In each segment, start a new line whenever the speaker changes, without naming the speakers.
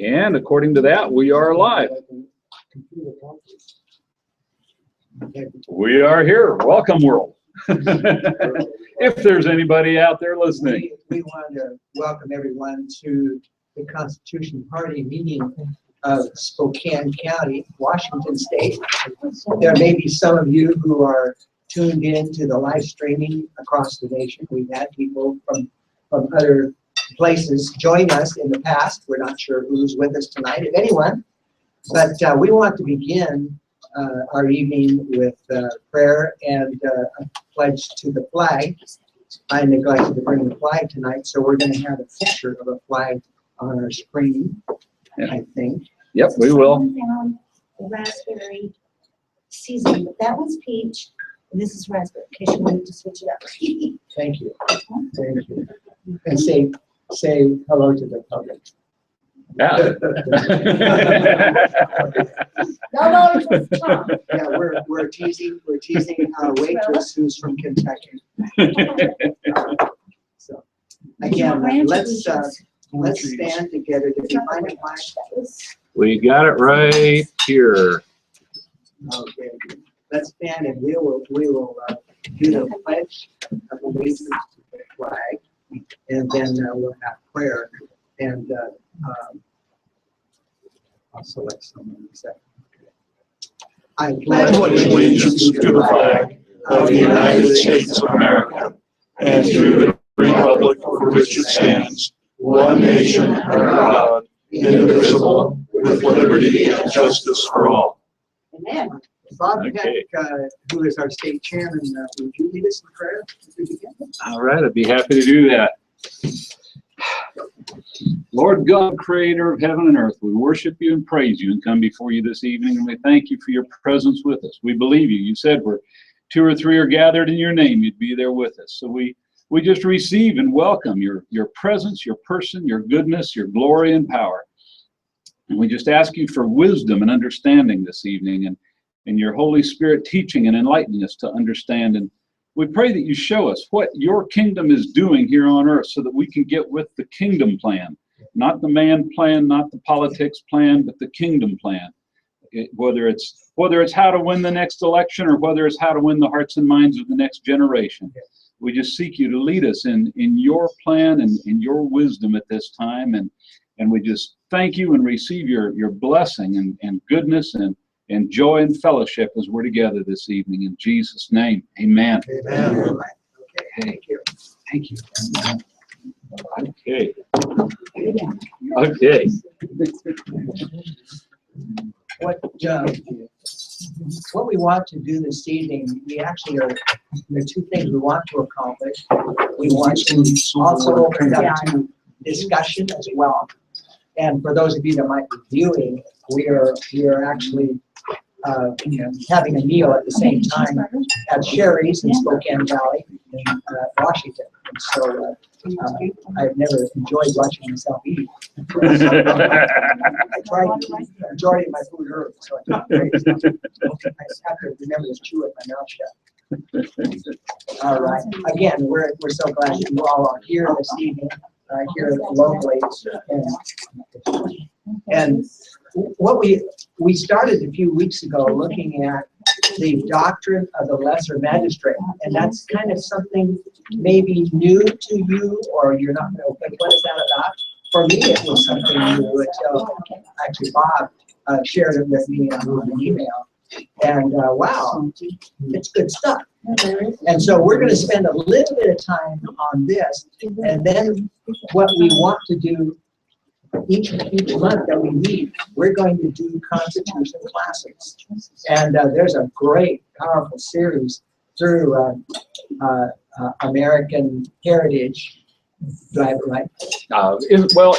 And according to that, we are live. We are here. Welcome, world. If there's anybody out there listening.
We want to welcome everyone to the Constitution Party meeting of Spokane County, Washington State. There may be some of you who are tuned in to the live streaming across the nation. We've had people from other places join us in the past. We're not sure who's with us tonight, if anyone. But we want to begin our evening with prayer and a pledge to the flag. I neglected to bring the flag tonight, so we're going to have a picture of a flag on our screen, I think.
Yep, we will.
Down the raspberry season, but that one's peach, and this is raspberry, in case you wanted to switch it up.
Thank you. Thank you. And say hello to the public.
Yeah.
Yeah, we're teasing our waitress who's from Kentucky. So again, let's stand together. Did you find a flag?
We got it right here.
Okay. Let's stand and we will do the pledge of allegiance to the flag, and then we'll have prayer. And I'll select someone in a second. I
pledge allegiance to the flag of the United States of America and to the republic for which it stands, one nation under God, indivisible, with liberty and justice for all.
Amen. Bob
Okay.
Peck, who is our state chairman, would you lead us in prayer as we begin?
All right, I'd be happy to do that. Lord God, creator of heaven and earth, we worship you and praise you and come before you this evening, and we thank you for your presence with us. We believe you. You said where 2 or 3 are gathered in your name, you'd be there with us. So we just receive and welcome your presence, your person, your goodness, your glory and power. And we just ask you for wisdom and understanding this evening, and your Holy Spirit teaching and enlightening us to understand. And we pray that you show us what your kingdom is doing here on earth so that we can get with the kingdom plan, not the man plan, not the politics plan, but the kingdom plan. Whether it's how to win the next election or whether it's how to win the hearts and minds of the next generation. We just seek you to lead us in your plan and in your wisdom at this time. And we just thank you and receive your blessing and goodness and joy and fellowship as we're together this evening. In Jesus' name, amen.
Amen. Okay.
Thank you. Okay. Okay.
What we want to do this evening, there are 2 things we want to accomplish. We want to also open it up to discussion as well. And for those of you that might be viewing, we are actually having a meal at the same time at Sherry's in Spokane Valley in Washington. And so I've never enjoyed watching myself eat. I tried the majority of my food early, so I got great. I have to remember to chew with my mouth shut. All right. Again, we're so glad that you all are here this evening, here locally. And what we started a few weeks ago looking at the doctrine of the Lessor Magistrate, and that's kind of something maybe new to you, or you're not going to think, what is that about? For me, it was something new until actually Bob shared it with me on an email, and wow, it's good stuff. And so we're going to spend a little bit of time on this, and then what we want to do each month that we meet, we're going to do Constitution classes. And there's a great, powerful series through American Heritage. Do I have it right?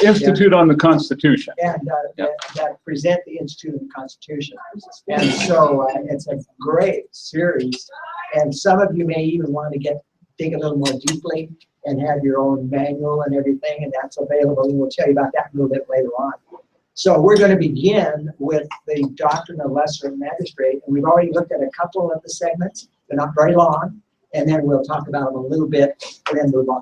Institute on the Constitution.
And that present the Institute of the Constitution. And so it's a great series. And some of you may even want to dig a little more deeply and have your own manual and everything, and that's available. And we'll tell you about that a little bit later on. So we're going to begin with the Doctrine of Lessor Magistrate, and we've already looked at a couple of the segments. They're not very long, and then we'll talk about them a little bit and then move on.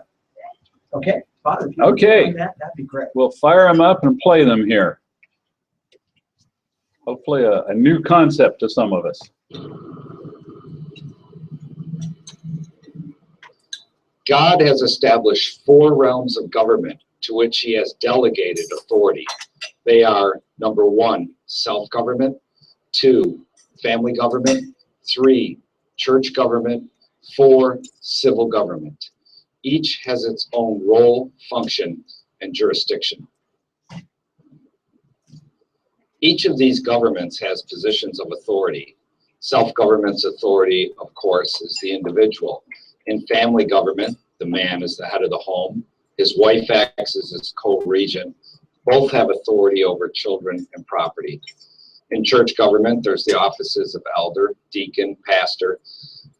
Okay? Father, if you
Okay.
would that, that'd be great.
We'll fire them up and play them here. Hopefully a new concept to some of us.
God has established 4 realms of government to which he has delegated authority. They are, number 1, self-government, 2, family government, 3, church government, 4, civil government. Each has its own role, function, and jurisdiction. Each of these governments has positions of authority. Self-government's authority, of course, is the individual. In family government, the man is the head of the home. His wife acts as his co-regent. Both have authority over children and property. In church government, there's the offices of elder, deacon, pastor.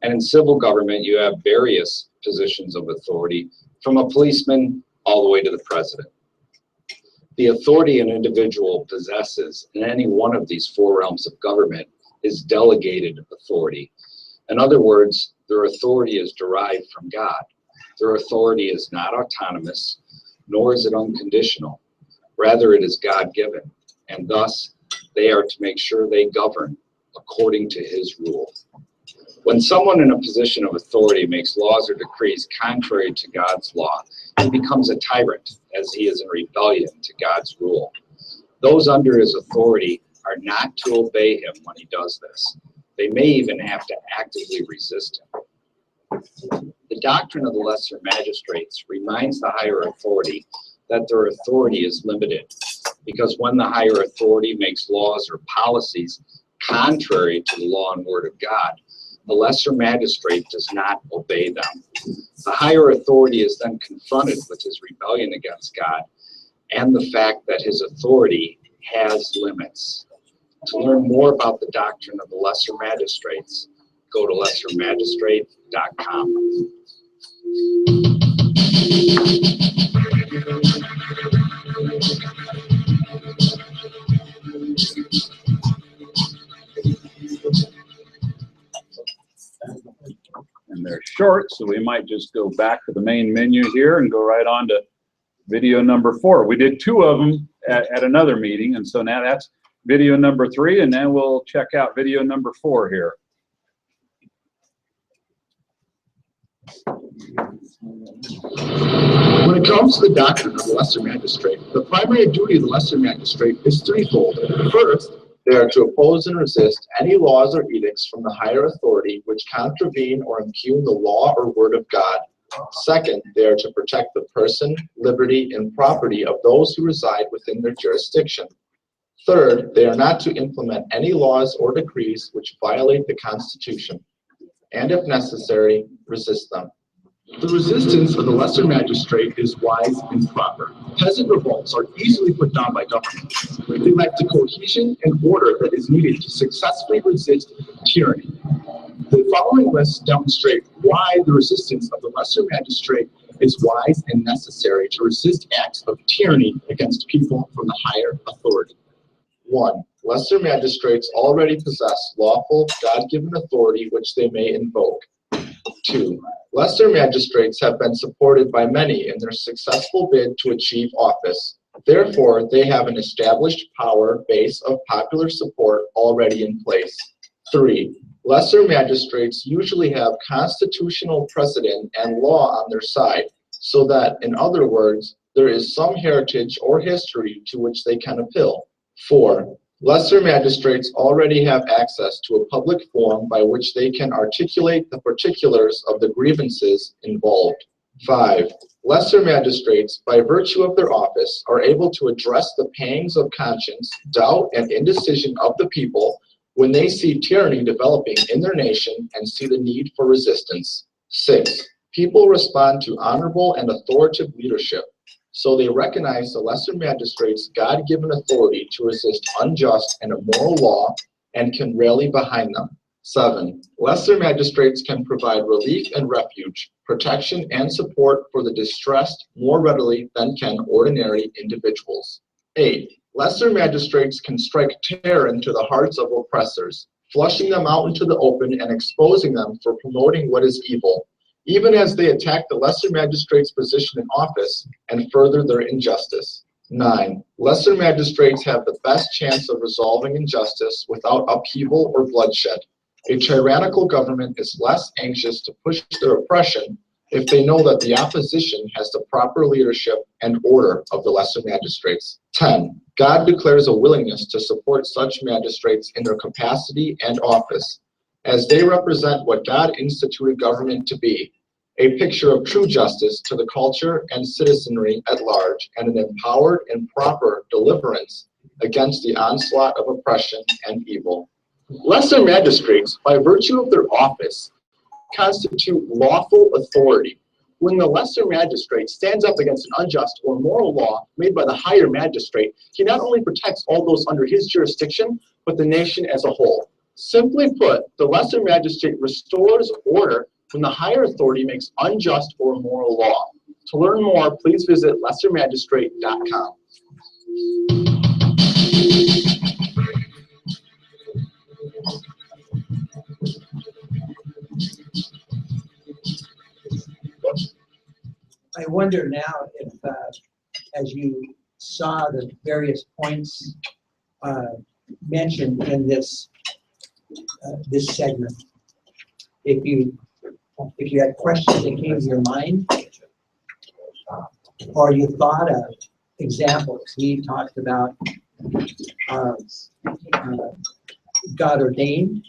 And in civil government, you have various positions of authority, from a policeman all the way to the president. The authority an individual possesses in any one of these 4 realms of government is delegated authority. In other words, their authority is derived from God. Their authority is not autonomous, nor is it unconditional. Rather, it is God-given, and thus they are to make sure they govern according to his rule. When someone in a position of authority makes laws or decrees contrary to God's law, he becomes a tyrant, as he is in rebellion to God's rule. Those under his authority are not to obey him when he does this. They may even have to actively resist him. The doctrine of the lesser magistrates reminds the higher authority that their authority is limited, because when the higher authority makes laws or policies contrary to the law and word of God, the lesser magistrate does not obey them. The higher authority is then confronted with his rebellion against God and the fact that his authority has limits. To learn more about the doctrine of the lesser magistrates, go to lessormagistrate.com.
And they're short, so we might just go back to the main menu here and go right on to video number 4. We did 2 of them at another meeting, and so now that's video number 3, and then we'll check out video number 4 here.
When it comes to the doctrine of the lesser magistrate, the primary duty of the lesser magistrate is threefold. First, they are to oppose and resist any laws or edicts from the higher authority which contravene or impugn the law or word of God. Second, they are to protect the person, liberty, and property of those who reside within their jurisdiction. Third, they are not to implement any laws or decrees which violate the Constitution, and if necessary, resist them. The resistance of the lesser magistrate is wise and proper. Peasant revolts are easily put down by government. They lack the cohesion and order that is needed to successfully resist tyranny. The following lists demonstrate why the resistance of the lesser magistrate is wise and necessary to resist acts of tyranny against people from the higher authority. 1. Lesser magistrates already possess lawful, God-given authority which they may invoke. 2. Lesser magistrates have been supported by many in their successful bid to achieve office. Therefore, they have an established power base of popular support already in place. 3. Lesser magistrates usually have constitutional precedent and law on their side, so that, in other words, there is some heritage or history to which they can appeal. 4. Lesser magistrates already have access to a public forum by which they can articulate the particulars of the grievances involved. 5. Lesser magistrates, by virtue of their office, are able to address the pangs of conscience, doubt, and indecision of the people when they see tyranny developing in their nation and see the need for resistance. 6. People respond to honorable and authoritative leadership, so they recognize the lesser magistrates' God-given authority to resist unjust and immoral law and can rally behind them. 7. Lesser magistrates can provide relief and refuge, protection and support for the distressed more readily than can ordinary individuals. 8. Lesser magistrates can strike terror into the hearts of oppressors, flushing them out into the open and exposing them for promoting what is evil, even as they attack the lesser magistrate's position in office and further their injustice.
9. Lesser magistrates have the best chance of resolving injustice without upheaval or bloodshed. A tyrannical government is less anxious to push their oppression if they know that the opposition has the proper leadership and order of the lesser magistrates. 10. God declares a willingness to support such magistrates in their capacity and office, as they represent what God instituted government to be, a picture of true justice to the culture and citizenry at large, and an empowered and proper deliverance against the onslaught of oppression and evil. Lesser magistrates, by virtue of their office, constitute lawful authority. When the lesser magistrate stands up against an unjust or immoral law made by the higher magistrate, he not only protects all those under his jurisdiction, but the nation as a whole. Simply put, the lesser magistrate restores order when the higher authority makes unjust or immoral law. To learn more, please visit lessormagistrate.com.
I wonder now if, as you saw the various points mentioned in this this segment, if you had questions that came to your mind, or you thought of examples. He talked about God ordained.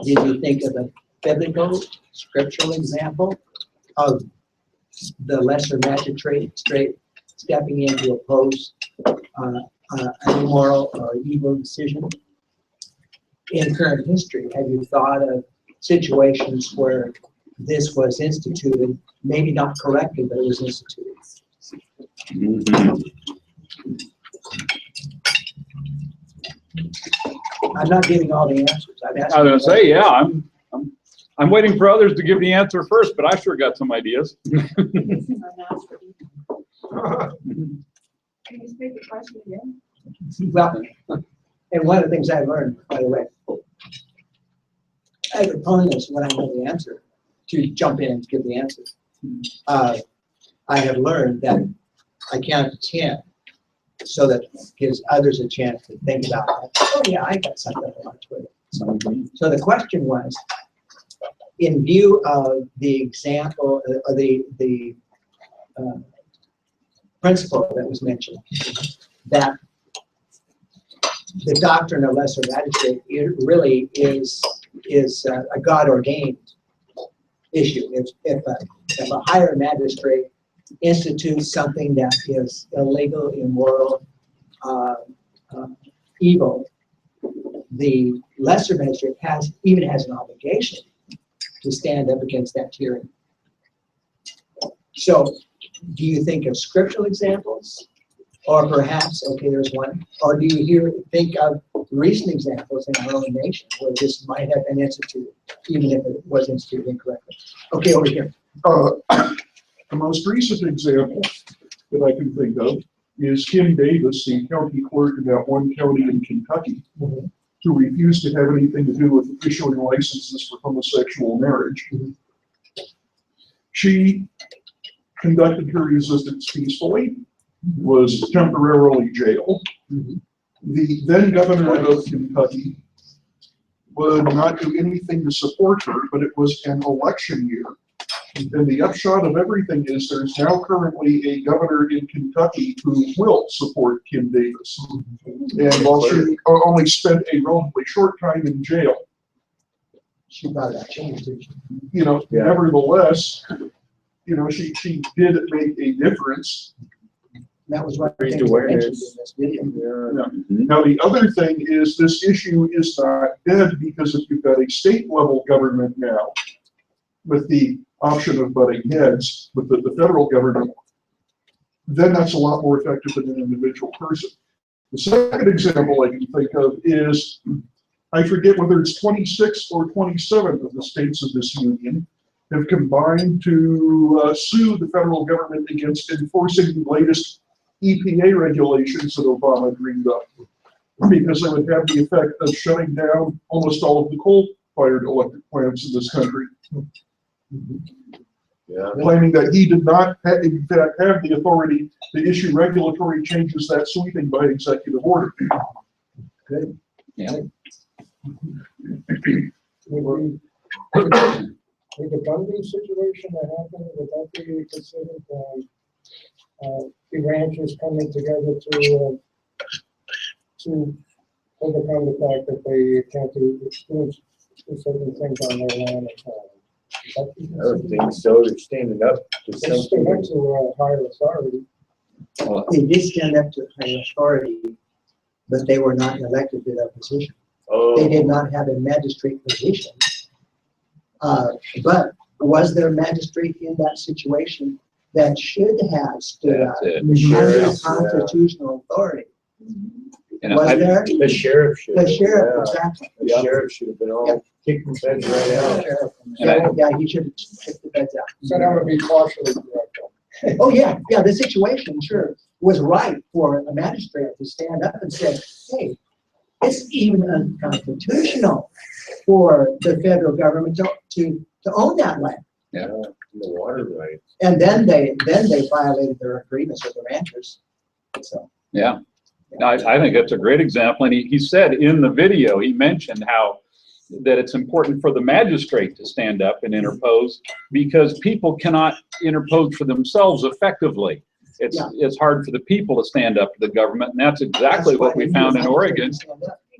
Did you think of a biblical, scriptural example of the lesser magistrate stepping in to oppose an immoral or evil decision? In current history, have you thought of situations where this was instituted, maybe not correctly, but it was instituted? I'm not giving all the answers. I'm asking.
I was going to say, yeah, I'm waiting for others to give the answer first, but I sure got some ideas.
Can you state the question again?
Well, and one of the things I learned, by the way, I have opponents when I know the answer to jump in and give the answer. I have learned that I can't attend so that gives others a chance to think about it. Oh yeah, I got something on Twitter. So the question was, in view of the example, or the principle that was mentioned, that the doctrine of lesser magistrate, it really is a God-ordained issue. If a higher magistrate institutes something that is illegal, immoral, evil, the lesser magistrate even has an obligation to stand up against that tyranny. So, do you think of scriptural examples, or perhaps, okay, there's one, or do you think of recent examples in our own nation where this might have been instituted, even if it was instituted incorrectly? Okay, over here.
The most recent example that I can think of is Kim Davis, the county clerk in that one county in Kentucky, who refused to have anything to do with issuing licenses for homosexual marriage. She conducted her resistance peacefully, was temporarily jailed. The then governor of Kentucky would not do anything to support her, but it was an election year. And the upshot of everything is there's now currently a governor in Kentucky who will support Kim Davis. And while she only spent a relatively short time in jail,
She brought that change, didn't she?
you know, nevertheless, you know, she did make a difference.
That was what I mentioned in this video.
Now, the other thing is this issue is not dead, because if you've got a state level government now with the option of butting heads with the federal government, then that's a lot more effective than an individual person. The second example I can think of is, I forget whether it's 26 or 27 of the states of this union have combined to sue the federal government against enforcing the latest EPA regulations that Obama dreamed up, because it would have the effect of shutting down almost all of the coal-fired electric plants in this country. claiming that he did not, in fact, have the authority to issue regulatory changes that sweeping by executive order.
Good.
Yeah.
With the funding situation that happened, would that be considered, the ranchers coming together to overcome the fact that they can't do certain things on their land?
I don't think so. They're standing up to
They stand
something.
up to a higher authority.
They did stand up to high authority, but they were not elected to that position. They did not have a magistrate position. But was there a magistrate in that situation that should have stood up
That's it.
under
Sheriff, yeah.
constitutional authority?
And
Was there?
The sheriff should.
The sheriff,
Yeah.
exactly.
The sheriff should have been all kicking feds right out.
Yeah, he should have kicked the feds out.
So that would be partially correct.
Oh, yeah, the situation, sure, was right for a magistrate to stand up and say, hey, it's even unconstitutional for the federal government to own that land.
Yeah, the water rights.
And then they violated their agreements with the ranchers. So,
Yeah, I think that's a great example. And he said in the video, he mentioned how that it's important for the magistrate to stand up and interpose because people cannot interpose for themselves effectively. It's hard for the people to stand up to the government, and that's exactly what we found in Oregon.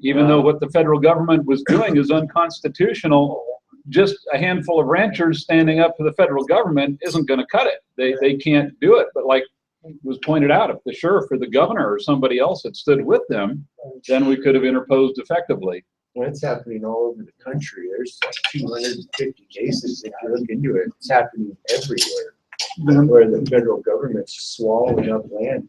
Even though what the federal government was doing is unconstitutional, just a handful of ranchers standing up to the federal government isn't going to cut it. They can't do it. But like was pointed out, if the sheriff or the governor or somebody else had stood with them, then we could have interposed effectively.
Well, it's happening all over the country. There's like 250 cases. If you look into it, it's happening everywhere where the federal government's swallowing up land.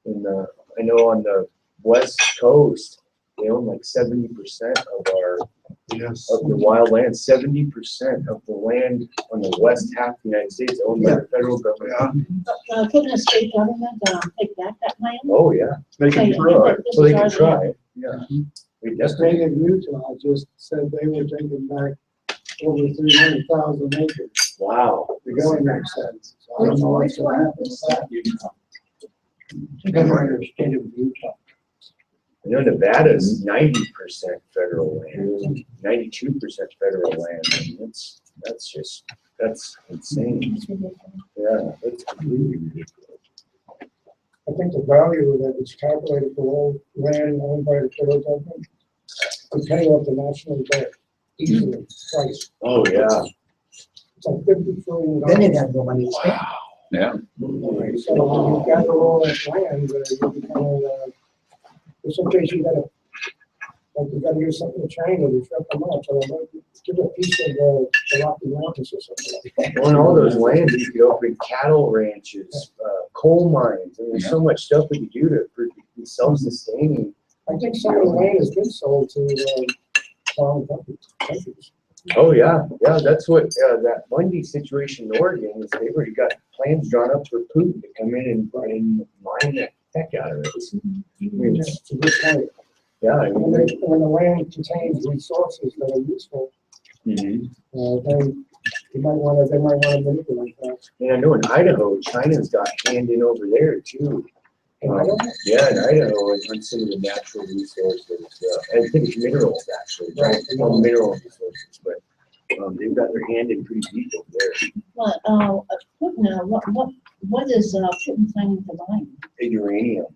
And I know on the West Coast, they own like 70% of of the wild land. 70% of the land on the west half of the United States owned by the federal government.
Couldn't a state government take back that land?
Oh yeah,
They can
Okay,
try.
this
so they
is
can
our
try.
land.
Yeah, we
The state
definitely.
of Utah just said they were taking back over 300,000 acres.
Wow.
The government said. So I don't know what's going to happen with that. Governor state of Utah.
I know Nevada's 90% federal land, 92% federal land. I mean, that's insane. Yeah, that's completely ridiculous.
I think the value that is calculated for all land owned by the federal government would pay off the national debt easily, twice.
Oh yeah.
It's like $50 trillion.
then they'd have no money to spend.
Yeah.
So when you gather all that land, you become, in some cases you gotta, like you gotta use something to China to shut them up, so give a piece of the Rocky Mountains or something like that.
On all those lands, you could open cattle ranches, coal mines. I mean, there's so much stuff we could do to be self-sustaining.
I think some of the land has been sold to foreign countries.
Oh yeah, that's what that Bundy situation in Oregon is. They've already got plans drawn up for Putin to come in and mine the heck out of it. I mean,
It's a good point.
yeah, I mean,
When the land contains resources that are useful,
mhm.
then they might want to manipulate that.
And I know in Idaho, China's got hand in over there too.
And I don't,
Yeah, in Idaho, on some of the natural resources, I think it's minerals actually, right? Well, mineral resources, but they've got their hand in pretty deep over there.
Well, Putin, what is Putin planning to buy?
The uranium,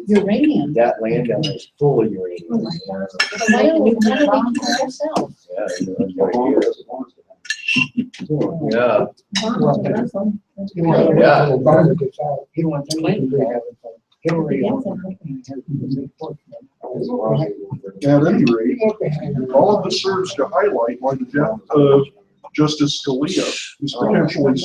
Uranium.
that land down there is full of uranium.
Why don't we keep it ourselves?
Yeah, I know, no idea. Yeah,
you want to
Yeah.
the bond gets out.
He wants to
Then you can have it.
Hillary.
At any rate, all of this serves to highlight why the death of Justice Scalia is potentially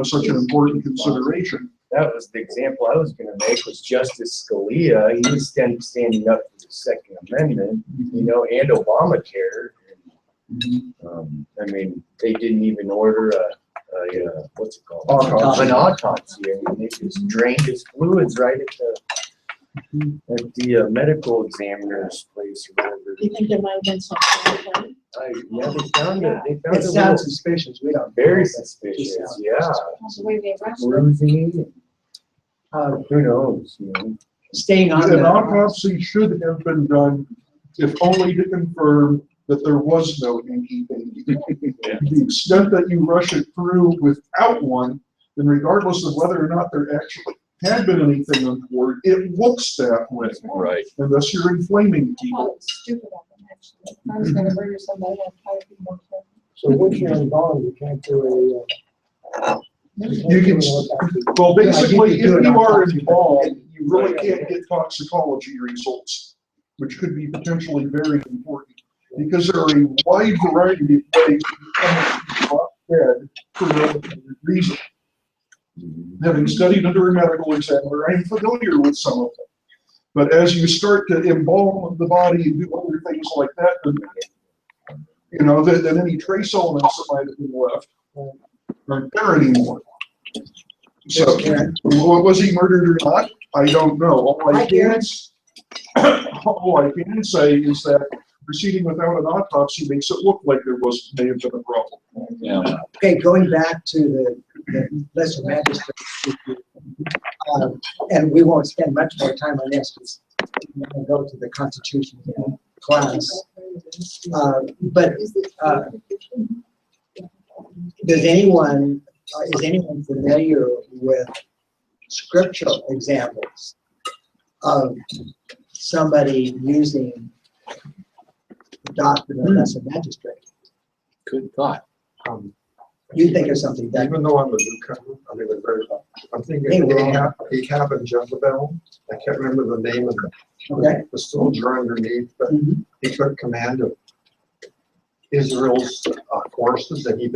such an important consideration.
that was the example I was gonna make, was Justice Scalia. He was standing up for the Second Amendment, and Obamacare. I mean, they didn't even order what's it called?
Autopsy.
An autopsy. I mean, they just drained his fluids right at the medical examiner's place or whatever.
you think there might have been something?
Yeah, they found it. They found
It
a
sounds
little
suspicious, we don't.
very
know, but
suspicious.
it sounds
Yeah,
That's the way they arrested him.
bruising.
Uh,
Who knows? You know.
Staying on
An
the,
autopsy should have been done, if only to confirm that there was no inky pinky. To the extent that you rush it through without one, then regardless of whether or not there actually had been anything untoward, it looks that way.
Right.
And thus you're inflaming
Oh,
people.
it's stupid of them, actually. If I was gonna murder somebody, I'd try to be more careful.
So once you're involved, you can't do a,
You can, well, basically, if you are involved, you really can't get toxicology results, which could be potentially very important, because there are a wide variety of ways to drop dead for no reason. Having studied under a medical examiner, I am familiar with some of them. But as you start to embalm the body and do other things like that, then any trace elements that might have been left aren't there anymore. So, was he murdered or not? I don't know. All I can say is that proceeding without an autopsy makes it look like there may have been a problem.
Yeah.
okay, going back to the lesser magistrate issue, and we won't spend much more time on this, because we're going to go to the Constitution class. But is anyone familiar with scriptural examples of somebody using the doctrine of Lessor Magistrate?
Good thought.
You think of something that,
Even though I'm a newcomer, I mean, I'm thinking Ahab and Jezebel. I can't remember the name of
okay?
the soldier underneath, but he took command of Israel's forces, and he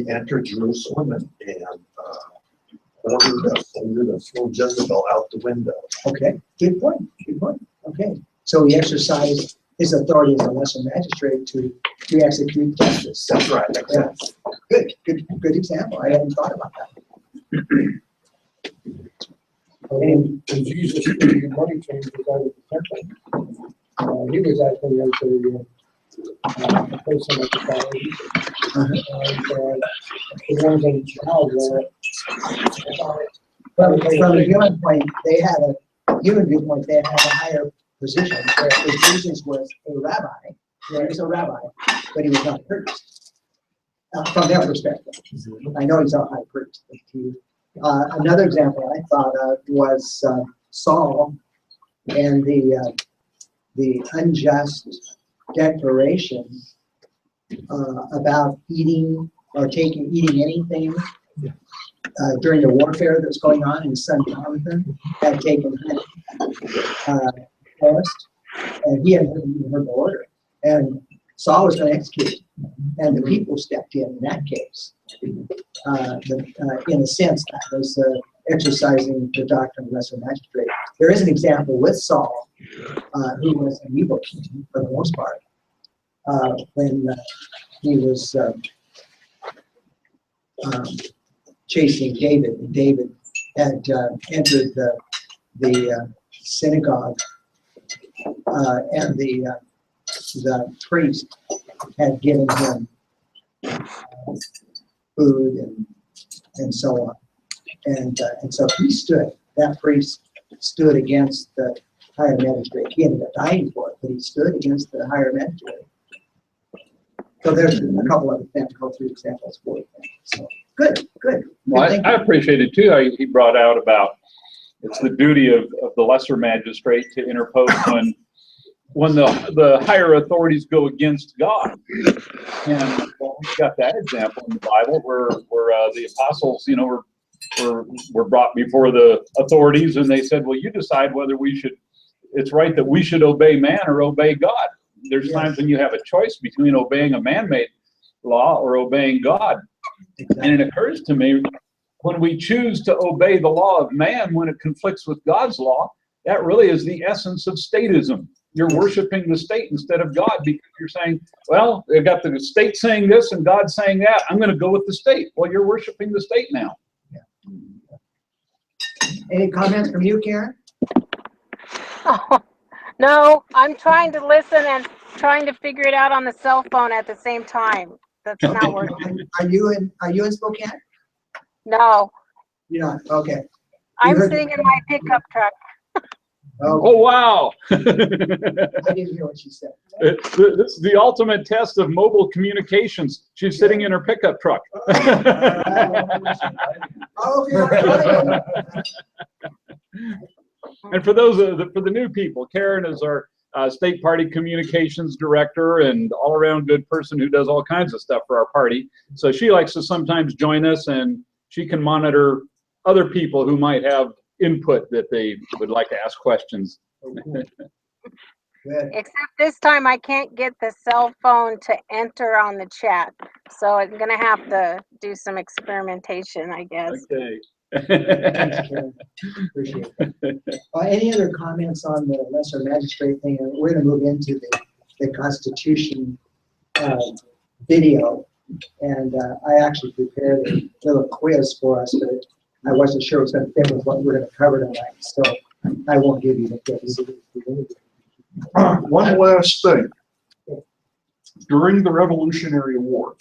entered Jerusalem and ordered to throw Jezebel out the window.
Okay, good point, okay. So he exercised his authority as a lesser magistrate to execute justice.
That's right.
Yeah. Good example, I hadn't thought about that.
when Jesus, the money changer was out of the temple, he was actually a person of the family. And the ones in child were,
From a human point, they had a higher position, where Jesus was a rabbi. He was a rabbi, but he was not a priest. From their perspective, I know he's a high priest. Another example I thought of was Saul and the unjust declaration about eating anything during the warfare that was going on, and his son Jonathan had taken forest, and he hadn't even heard the order. And Saul was going to execute him, and the people stepped in that case. In a sense, that was exercising the doctrine of lesser magistrate. There is an example with Saul, who was an evil king for the most part, when he was chasing David, and David had entered the synagogue, and the priest had given him food and so on, and so that priest stood against the higher magistrate. He ended up dying for it, but he stood against the higher magistrate. So there's a couple of go through examples for you. So good.
Well, I appreciate it too, how he brought out about it's the duty of the lesser magistrate to interpose when the higher authorities go against God. And we've got that example in the Bible where the apostles, were brought before the authorities, and they said, well, you decide whether it's right that we should obey man or obey God. There's times when you have a choice between obeying a man-made law or obeying God.
Exactly.
And it occurs to me, when we choose to obey the law of man when it conflicts with God's law, that really is the essence of statism. You're worshiping the state instead of God, because you're saying, well, they've got the state saying this and God saying that. I'm going to go with the state. Well, you're worshiping the state now.
Any comments from you, Karen?
No, I'm trying to listen and trying to figure it out on the cell phone at the same time. That's not working.
Are you in Spokane?
No,
You're not, okay.
I'm
heard-
sitting in my pickup truck.
Oh,
Oh, wow.
I didn't hear what she said.
This is the ultimate test of mobile communications. She's sitting in her pickup truck.
Oh, okay.
And for those for the new people, Karen is our state party communications director and all-around good person who does all kinds of stuff for our party. So she likes to sometimes join us, and she can monitor other people who might have input that they would like to ask questions.
Good.
Except this time I can't get the cell phone to enter on the chat. So I'm gonna have to do some experimentation, I guess.
Okay.
Thanks, Karen. Appreciate it. Any other comments on the lesser magistrate thing? We're going to move into the Constitution video. And I actually prepared a little quiz for us, but I wasn't sure it was going to fit with what we're going to cover tonight. So I won't give you the quiz.
One last thing. During the Revolutionary War,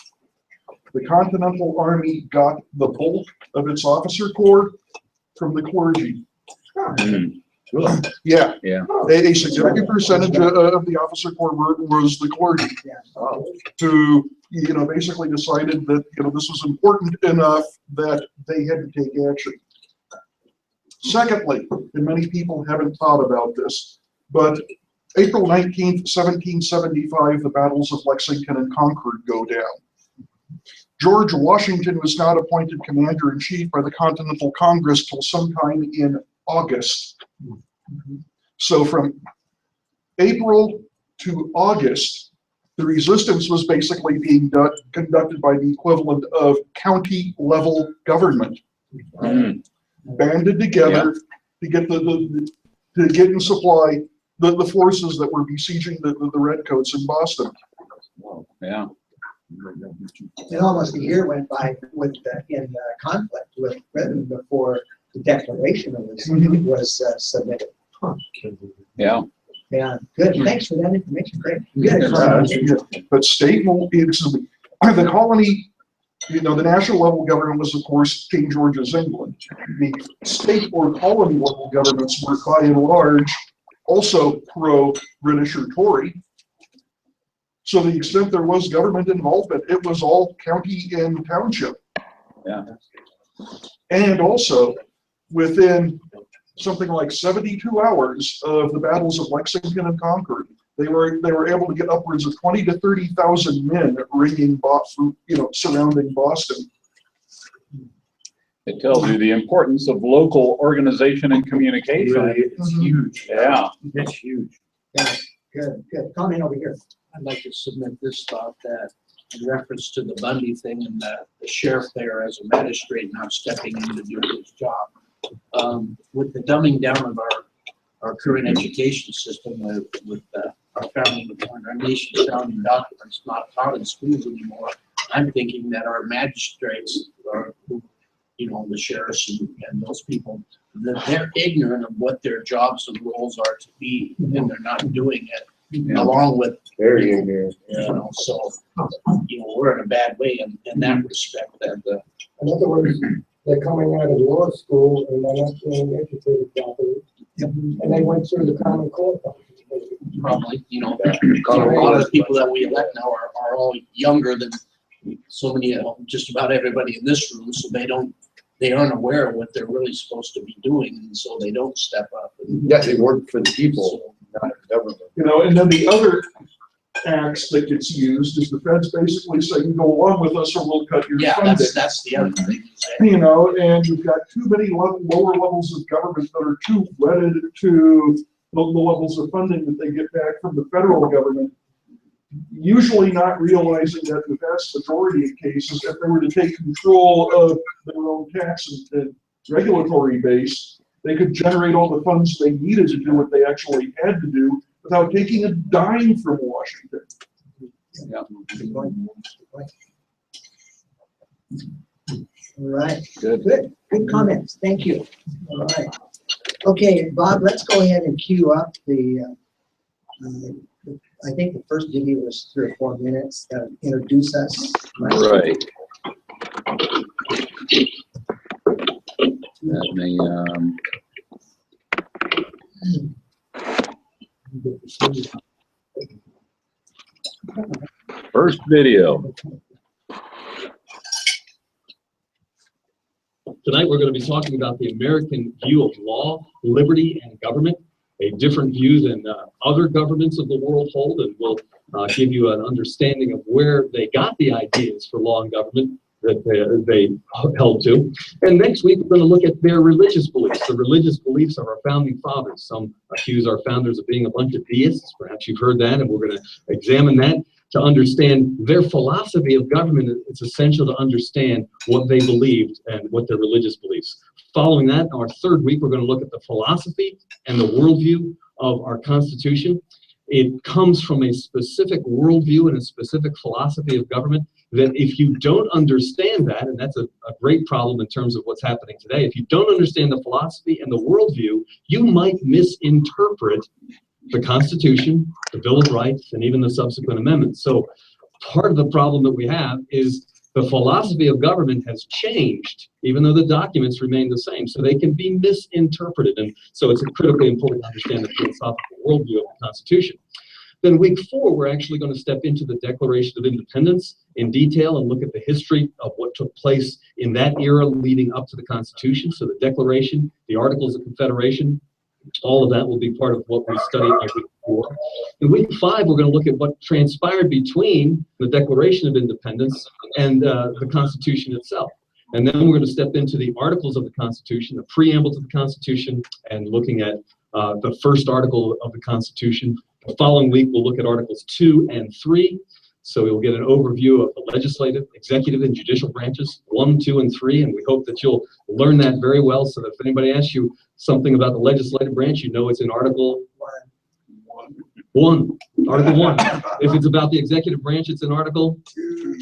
the Continental Army got the bulk of its officer corps from the clergy. Yeah.
Yeah.
A significant percentage of the officer corps was the clergy, who, basically decided that, this was important enough that they had to take action. Secondly, and many people haven't thought about this, but April 19th, 1775, the battles of Lexington and Concord go down. George Washington was not appointed commander-in-chief by the Continental Congress till sometime in August. So from April to August, the resistance was basically being conducted by the equivalent of county-level government, banded together to get to get and supply the forces that were besieging the Redcoats in Boston.
Yeah.
And almost a year went by in conflict with Britain before the Declaration was submitted.
Yeah.
Yeah, good. Thanks for that information. Great. Good.
But the colony, the national level government was, of course, King George's England. The state or colony level governments were, by and large, also pro-British or Tory. So to the extent there was government involvement, it was all county and township.
Yeah.
And also, within something like 72 hours of the battles of Lexington and Concord, they were able to get upwards of 20 to 30,000 men ringing, surrounding Boston.
It tells you the importance of local organization and communication.
Really, it's huge.
Yeah.
It's huge.
Yeah, good. Comment over here.
I'd like to submit this thought that in reference to the Bundy thing and the sheriff there as a magistrate now stepping in to do his job. With the dumbing down of our current education system with our founding, our nation's founding documents not taught in schools anymore, I'm thinking that our magistrates are, the sheriffs and those people, that they're ignorant of what their jobs and roles are to be, and they're not doing it.
Yeah.
Along with,
Very ignorant.
so, we're in a bad way in that respect. That
In other words, they're coming out of law school and they're not being educated properly. And they went through the Common Core.
probably, a lot of the people that we elect now are all younger than so many, just about everybody in this room, so they aren't aware of what they're really supposed to be doing, and so they don't step up.
Yeah, they work for the people, not the government.
And then the other axe that gets used is the feds basically saying, go along with us or we'll cut your funding.
That's the other thing.
And you've got too many lower levels of government that are too wedded to the levels of funding that they get back from the federal government, usually not realizing that in the vast majority of cases, if they were to take control of their own tax and regulatory base, they could generate all the funds they needed to do what they actually had to do without taking a dime from Washington.
Yeah.
All right.
Good.
Good comments. Thank you. All right. Okay, Bob, let's go ahead and queue up the I think the first video was 3 or 4 minutes that introduce us.
Right. That may, first video.
Tonight, we're going to be talking about the American view of law, liberty, and government, a different view than other governments of the world hold, and we'll give you an understanding of where they got the ideas for law and government that they held to. And next week, we're going to look at their religious beliefs, the religious beliefs of our founding fathers. Some accuse our founders of being a bunch of deists. Perhaps you've heard that, and we're going to examine that. To understand their philosophy of government, it's essential to understand what they believed and what their religious beliefs. Following that, our third week, we're going to look at the philosophy and the worldview of our Constitution. It comes from a specific worldview and a specific philosophy of government that if you don't understand that, and that's a great problem in terms of what's happening today, if you don't understand the philosophy and the worldview, you might misinterpret the Constitution, the Bill of Rights, and even the subsequent amendments. So part of the problem that we have is the philosophy of government has changed, even though the documents remain the same. So they can be misinterpreted. And so it's critically important to understand the philosophical worldview of the Constitution. Then week 4, we're actually going to step into the Declaration of Independence in detail and look at the history of what took place in that era leading up to the Constitution. So the Declaration, the Articles of Confederation, all of that will be part of what we study in week 4. In week 5, we're going to look at what transpired between the Declaration of Independence and the Constitution itself. And then we're going to step into the Articles of the Constitution, the preamble to the Constitution, and looking at the first article of the Constitution. The following week, we'll look at Articles 2 and 3. So we'll get an overview of the legislative, executive, and judicial branches, 1, 2, and 3, and we hope that you'll learn that very well so that if anybody asks you something about the legislative branch, you know it's in Article 1. Article 1. If it's about the executive branch, it's in Article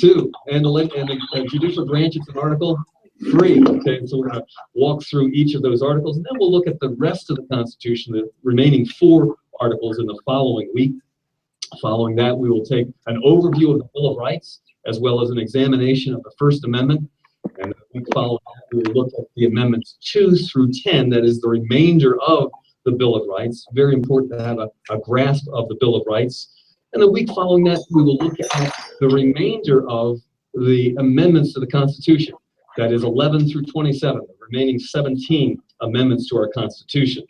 2. And the judicial branch, it's in Article 3. Okay, so we're going to walk through each of those articles, and then we'll look at the rest of the Constitution, the remaining 4 articles in the following week. Following that, we will take an overview of the Bill of Rights, as well as an examination of the First Amendment. And we follow that, we will look at the amendments 2 through 10, that is the remainder of the Bill of Rights. Very important to have a grasp of the Bill of Rights. And the week following that, we will look at the remainder of the amendments to the Constitution. That is 11 through 27, the remaining 17 amendments to our Constitution.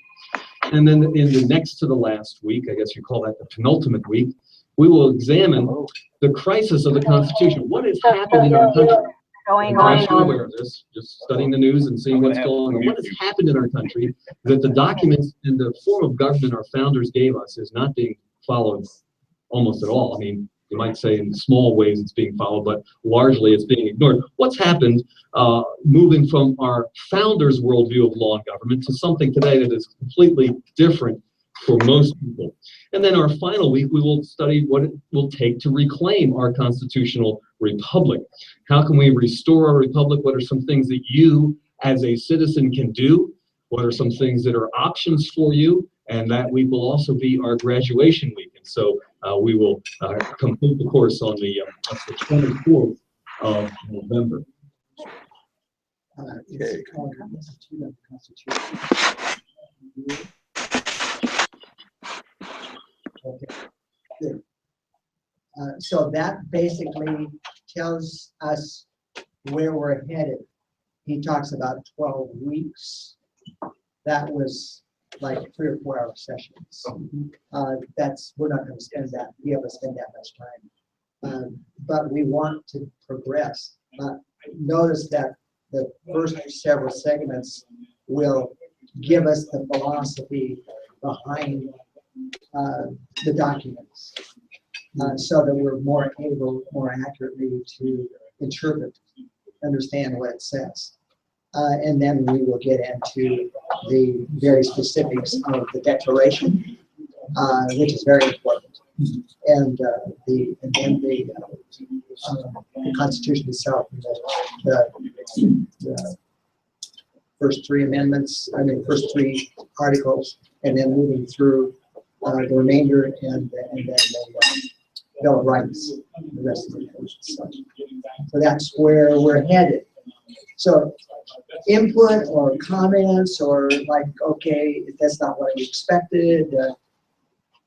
And then in the next to the last week, I guess you call that the penultimate week, we will examine the crisis of the Constitution. What has happened in our country? Perhaps you're aware of this, just studying the news and seeing what's going on. What has happened in our country that the documents and the form of government our founders gave us is not being followed almost at all? I mean, you might say in small ways it's being followed, but largely it's being ignored. What's happened moving from our founders' worldview of law and government to something today that is completely different for most people? And then our final week, we will study what it will take to reclaim our constitutional republic. How can we restore our republic? What are some things that you as a citizen can do? What are some things that are options for you? And that week will also be our graduation week. And so we will complete the course on the 24th of November.
Okay. Good. So that basically tells us where we're headed. He talks about 12 weeks. That was like 3 or 4 hour sessions. We're not going to be able to spend that much time. But we want to progress. Notice that the first several segments will give us the philosophy behind the documents, so that we're more able, more accurately to interpret, understand what it says. And then we will get into the very specifics of the Declaration, which is very important, and then the Constitution itself, the first 3 amendments, first 3 articles, and then moving through the remainder, and then the Bill of Rights, the rest of the stuff. So that's where we're headed. So input or comments or like, okay, that's not what I expected.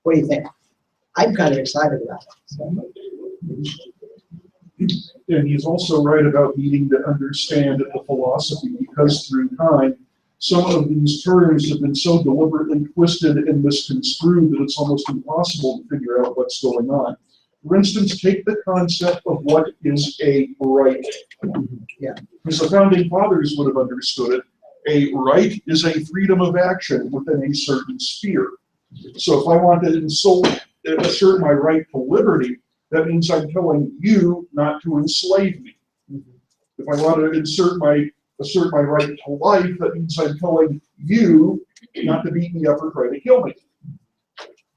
What do you think? I'm kind of excited about it. So.
And he's also right about needing to understand the philosophy, because through time, some of these terms have been so deliberately twisted and misconstrued that it's almost impossible to figure out what's going on. For instance, take the concept of what is a right.
Yeah.
Because the founding fathers would have understood it. A right is a freedom of action within a certain sphere. So if I want to assert my right to liberty, that means I'm telling you not to enslave me. If I want to assert my right to life, that means I'm telling you not to beat me up or try to kill me.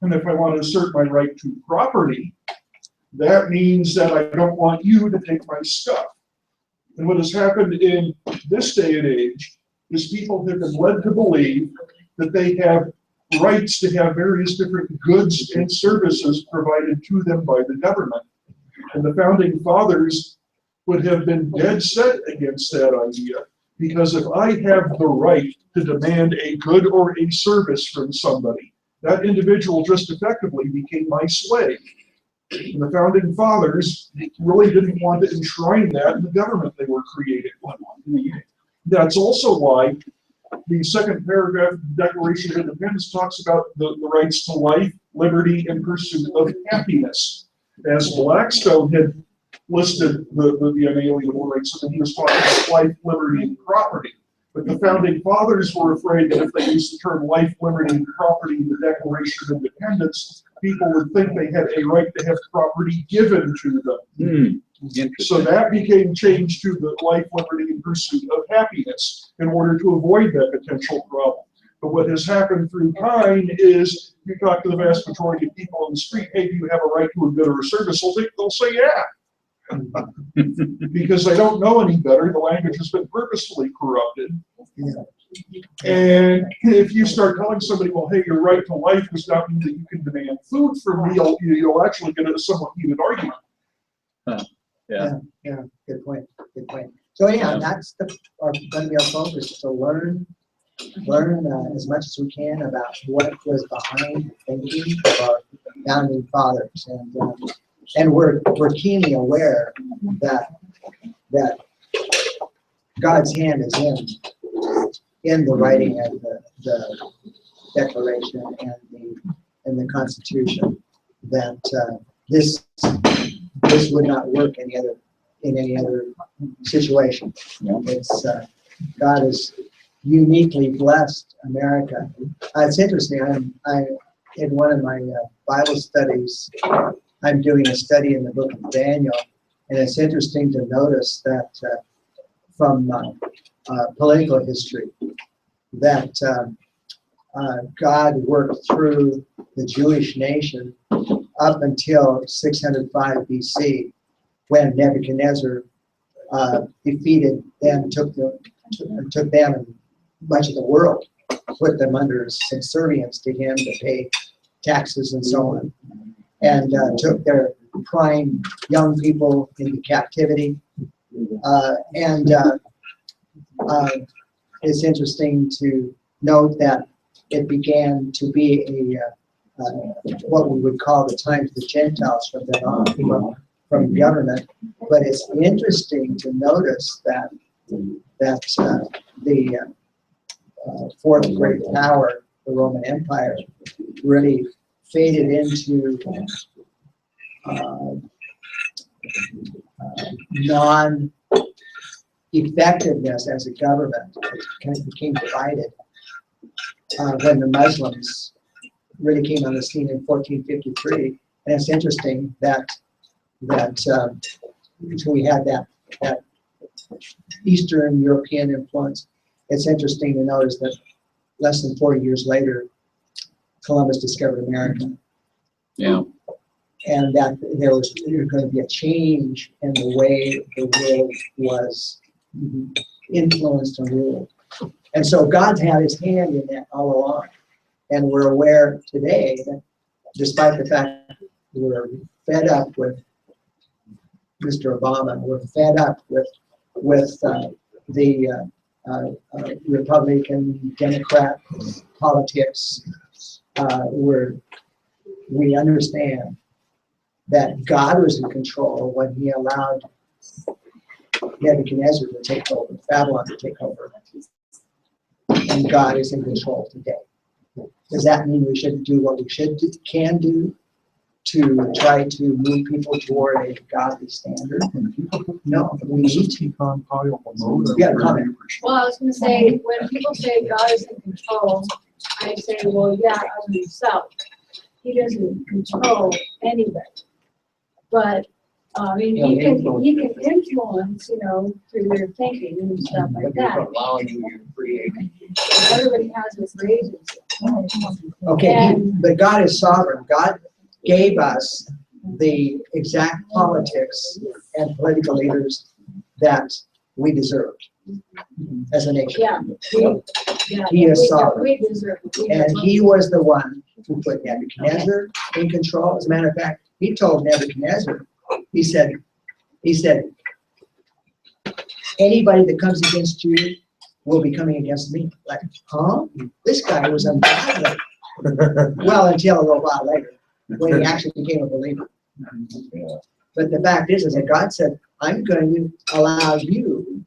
And if I want to assert my right to property, that means that I don't want you to take my stuff. And what has happened in this day and age is people have been led to believe that they have rights to have various different goods and services provided to them by the government. And the founding fathers would have been dead set against that idea, because if I have the right to demand a good or a service from somebody, that individual just effectively became my slave. And the founding fathers really didn't want to enshrine that in the government they were creating. That's also why the second paragraph of the Declaration of Independence talks about the rights to life, liberty, and pursuit of happiness. As Blackstone had listed the unalienable rights, and he was talking about life, liberty, and property. But the founding fathers were afraid that if they used the term life, liberty, and property in the Declaration of Independence, people would think they had a right to have property given to them. So that became changed to the life, liberty, and pursuit of happiness in order to avoid that potential problem. But what has happened through time is you talk to the vast majority of people on the street, hey, do you have a right to a good or a service? They'll say, yeah. Because they don't know any better. The language has been purposefully corrupted.
Yeah.
And if you start telling somebody, well, hey, your right to life does not mean that you can demand food from me, you'll actually get a somewhat heated argument.
Yeah.
Yeah. Good point. Good point. So yeah, that's going to be our focus, to learn as much as we can about what was behind the thinking of our founding fathers, and we're keenly aware that God's hand is in the writing of the Declaration and the Constitution, that this would not work in any other situation. It's God has uniquely blessed America. It's interesting. I in one of my Bible studies, I'm doing a study in the book of Daniel, and it's interesting to notice that from political history, that God worked through the Jewish nation up until 605 BC, when Nebuchadnezzar defeated them, took them and much of the world, put them under subservience to him to pay taxes and so on, and took their prime young people into captivity. It's interesting to note that it began to be what we would call the times of the Gentiles from then on, from government. But it's interesting to notice that the fourth great power, the Roman Empire, really faded into non-effectiveness as a government. It kind of became divided when the Muslims really came on the scene in 1453. And it's interesting that we had that Eastern European influence. It's interesting to notice that less than 40 years later, Columbus discovered America.
Yeah.
And that there was going to be a change in the way the world was influenced and ruled. And so God's had his hand in that all along. And we're aware today that despite the fact we're fed up with Mr. Obama, we're fed up with the Republican, Democrat politics. We understand that God was in control when he allowed Nebuchadnezzar to take over, Babylon to take over. And God is in control today. Does that mean we shouldn't do what we can do to try to move people toward a godly standard? No, we need to. Yeah, comment.
Well, I was gonna say, when people say God is in control, I say, well, yeah, of himself. He doesn't control anybody. But, I mean, he can influence, through their thinking and stuff like that.
Allowing you to create.
Everybody has his agency.
Okay, but God is sovereign. God gave us the exact politics and political leaders that we deserved as a nation.
Yeah.
He is sovereign.
We deserve it.
And he was the one who put Nebuchadnezzar in control. As a matter of fact, he told Nebuchadnezzar, he said, anybody that comes against you will be coming against me. Like, huh? This guy was ungodly. Well, until a little while later, when he actually became a believer. But the fact is that God said, I'm going to allow you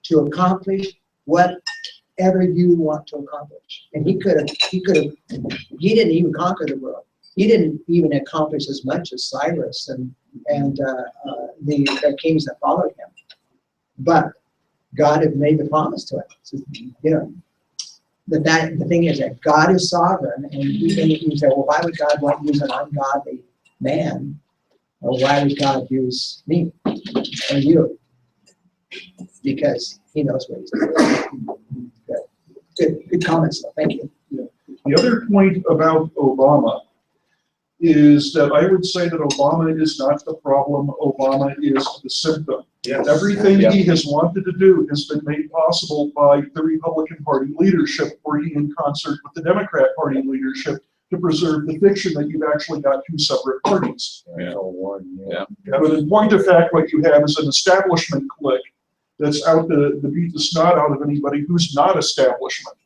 to accomplish whatever you want to accomplish. And he didn't even conquer the world. He didn't even accomplish as much as Cyrus and the kings that followed him. But God had made the promise to him. So, the thing is that God is sovereign, and you say, well, why would God want to use an ungodly man? Or why would God use me or you? Because he knows what he's doing. Good comments, though. Thank you.
The other point about Obama is that I would say that Obama is not the problem, Obama is the symptom.
Yes.
Everything he has wanted to do has been made possible by the Republican Party leadership, working in concert with the Democrat Party leadership to preserve the fiction that you've actually got two separate parties. But in point of fact, what you have is an establishment clique that's out to beat the snot out of anybody who's not establishment.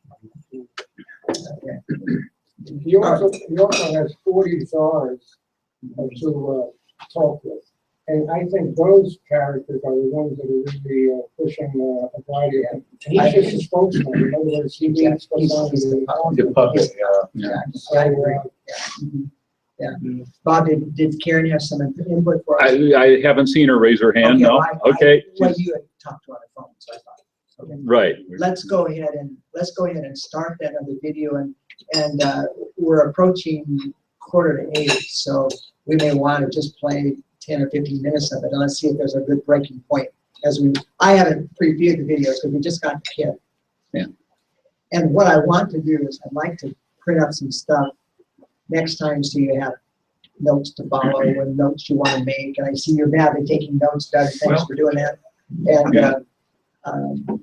He also has 40 czars to talk with. And I think those characters are the ones that are really pushing authority. He's just a spokesman. In other words, he meets
The puppet,
Bob, did Karen have some input for us?
I haven't seen her raise her hand, no? Okay.
Well, you had talked to her on the phone, so I thought. Okay.
Right.
Let's go ahead and start that other video, and we're approaching 7:45, so we may want to just play 10 or 15 minutes of it, and let's see if there's a good breaking point. I haven't previewed the videos because we just got the kit.
Yeah.
And what I want to do is I'd like to print up some stuff next time so you have notes to follow and notes you want to make. And I see you're badly taking notes, Doug. Thanks for doing that. And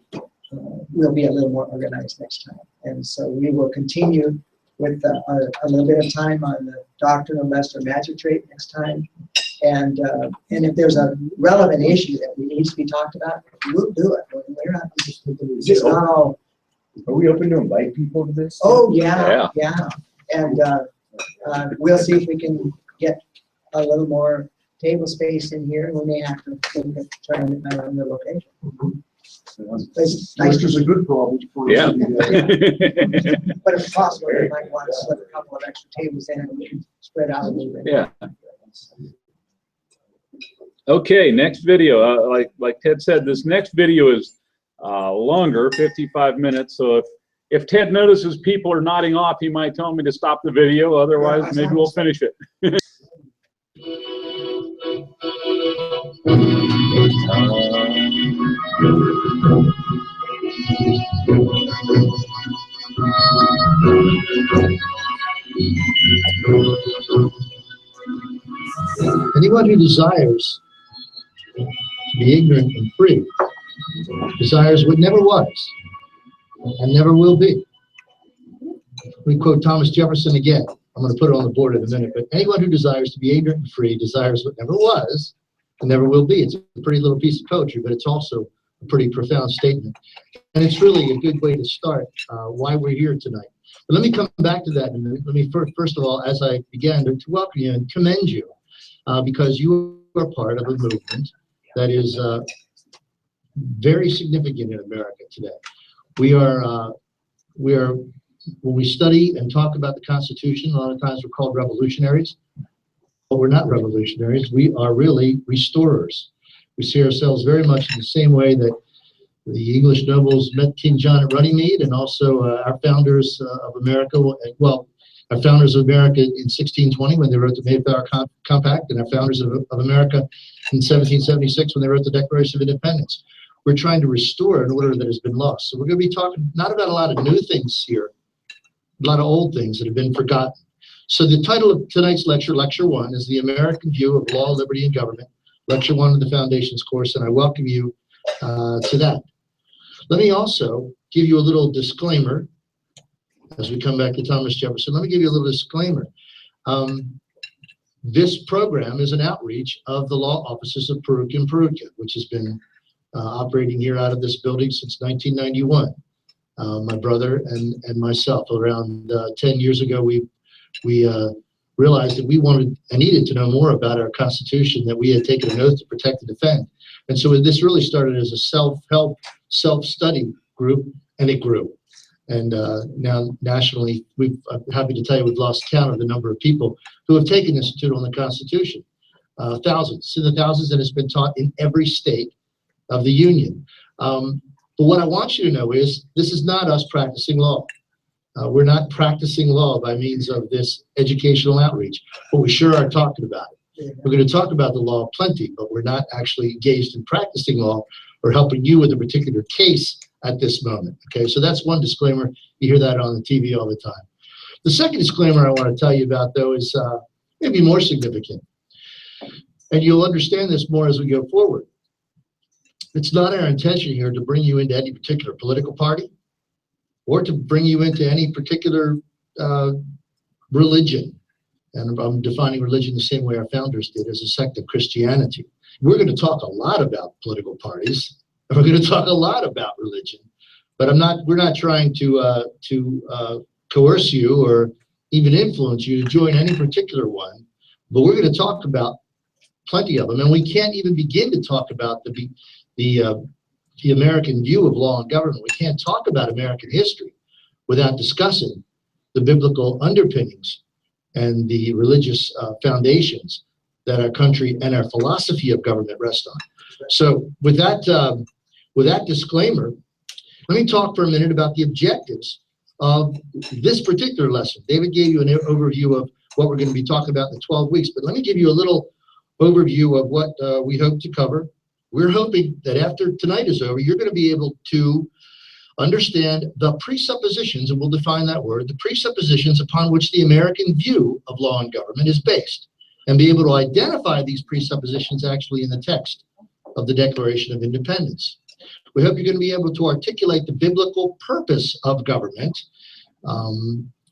we'll be a little more organized next time. And so we will continue with a little bit of time on the Doctrine of Lessor Magistrate next time. And if there's a relevant issue that needs to be talked about, we'll do it. We're not just not all.
Are we open to invite people to this?
Oh, yeah. And we'll see if we can get a little more table space in here. We may have to try and find the location.
Which is a good problem for us.
Yeah.
But if possible, we might want to slip a couple of extra tables in and we can spread out a little bit.
Yeah. Okay, next video. Like Ted said, this next video is longer, 55 minutes. So if Ted notices people are nodding off, he might tell me to stop the video. Otherwise, maybe we'll finish it.
Anyone who desires to be ignorant and free desires what never was and never will be. We quote Thomas Jefferson again. I'm going to put it on the board in a minute, but anyone who desires to be ignorant and free desires what never was and never will be. It's a pretty little piece of poetry, but it's also a pretty profound statement. And it's really a good way to start why we're here tonight. But let me come back to that in a minute. Let me first of all, as I began, to welcome you and commend you because you are part of a movement that is very significant in America today. We are, when we study and talk about the Constitution, a lot of times we're called revolutionaries, but we're not revolutionaries. We are really restorers. We see ourselves very much in the same way that the English nobles met King John at Runnymede, and also our founders of America, well, our founders of America in 1620 when they wrote the Mayflower Compact, and our founders of America in 1776 when they wrote the Declaration of Independence. We're trying to restore an order that has been lost. So we're going to be talking not about a lot of new things here, a lot of old things that have been forgotten. So the title of tonight's lecture, Lecture 1, is The American View of Law, Liberty, and Government, Lecture 1 of the Foundations course, and I welcome you to that. Let me also give you a little disclaimer as we come back to Thomas Jefferson. Let me give you a little disclaimer. This program is an outreach of the law offices of Peroutka and Peroutka, which has been operating here out of this building since 1991. My brother and myself, around 10 years ago, we realized that we wanted and needed to know more about our Constitution that we had taken an oath to protect and defend. And so this really started as a self-help, self-study group, and it grew. And now nationally, I'm happy to tell you we've lost count of the number of people who have taken this Institute on the Constitution. Thousands, in the thousands, that has been taught in every state of the Union. But what I want you to know is this is not us practicing law. We're not practicing law by means of this educational outreach, but we sure are talking about it. We're going to talk about the law plenty, but we're not actually engaged in practicing law or helping you with a particular case at this moment. Okay, so that's one disclaimer. You hear that on the TV all the time. The second disclaimer I want to tell you about, though, is maybe more significant. And you'll understand this more as we go forward. It's not our intention here to bring you into any particular political party or to bring you into any particular religion. And I'm defining religion the same way our founders did, as a sect of Christianity. We're going to talk a lot about political parties, and we're going to talk a lot about religion, but we're not trying to coerce you or even influence you to join any particular one, but we're going to talk about plenty of them. And we can't even begin to talk about the American view of law and government. We can't talk about American history without discussing the biblical underpinnings and the religious foundations that our country and our philosophy of government rest on. So with that disclaimer, let me talk for a minute about the objectives of this particular lesson. David gave you an overview of what we're going to be talking about in the 12 weeks, but let me give you a little overview of what we hope to cover. We're hoping that after tonight is over, you're going to be able to understand the presuppositions, and we'll define that word, the presuppositions upon which the American view of law and government is based, and be able to identify these presuppositions actually in the text of the Declaration of Independence. We hope you're going to be able to articulate the biblical purpose of government.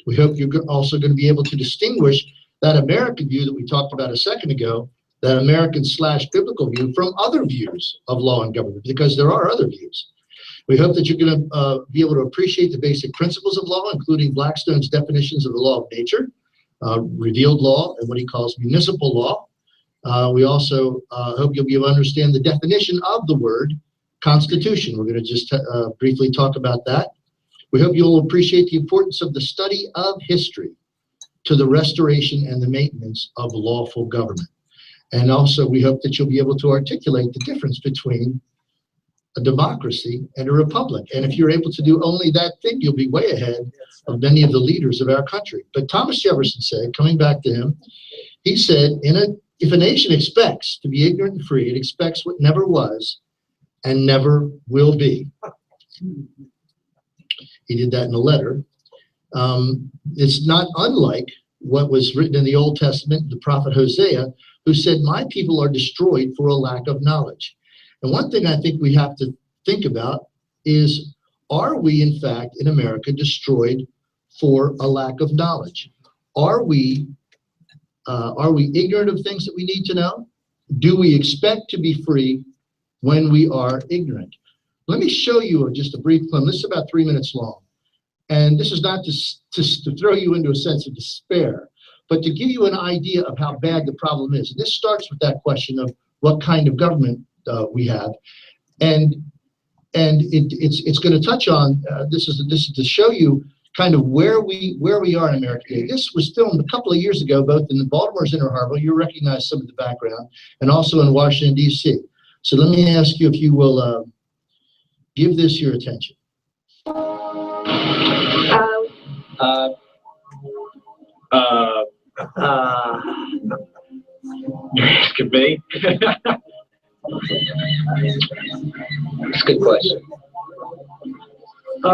We hope you're also going to be able to distinguish that American view that we talked about a second ago, that American/biblical view, from other views of law and government, because there are other views. We hope that you're going to be able to appreciate the basic principles of law, including Blackstone's definitions of the law of nature, revealed law, and what he calls municipal law. We also hope you'll be able to understand the definition of the word Constitution. We're going to just briefly talk about that. We hope you'll appreciate the importance of the study of history to the restoration and the maintenance of lawful government. And also, we hope that you'll be able to articulate the difference between a democracy and a republic. And if you're able to do only that thing, you'll be way ahead of many of the leaders of our country. But Thomas Jefferson said, coming back to him, he said, if a nation expects to be ignorant and free, it expects what never was and never will be. He did that in a letter. It's not unlike what was written in the Old Testament, the prophet Hosea, who said, my people are destroyed for a lack of knowledge. And one thing I think we have to think about is, are we in fact in America destroyed for a lack of knowledge? Are we ignorant of things that we need to know? Do we expect to be free when we are ignorant? Let me show you just a brief film. This is about 3 minutes long. And this is not to throw you into a sense of despair, but to give you an idea of how bad the problem is. And this starts with that question of what kind of government we have. And it's going to touch on, this is to show you kind of where we are in America today. This was filmed a couple of years ago, both in the Baltimore's Inner Harbor, you recognize some of the background, and also in Washington, D.C. So let me ask you if you will give this your attention.
Could be. That's a good question. I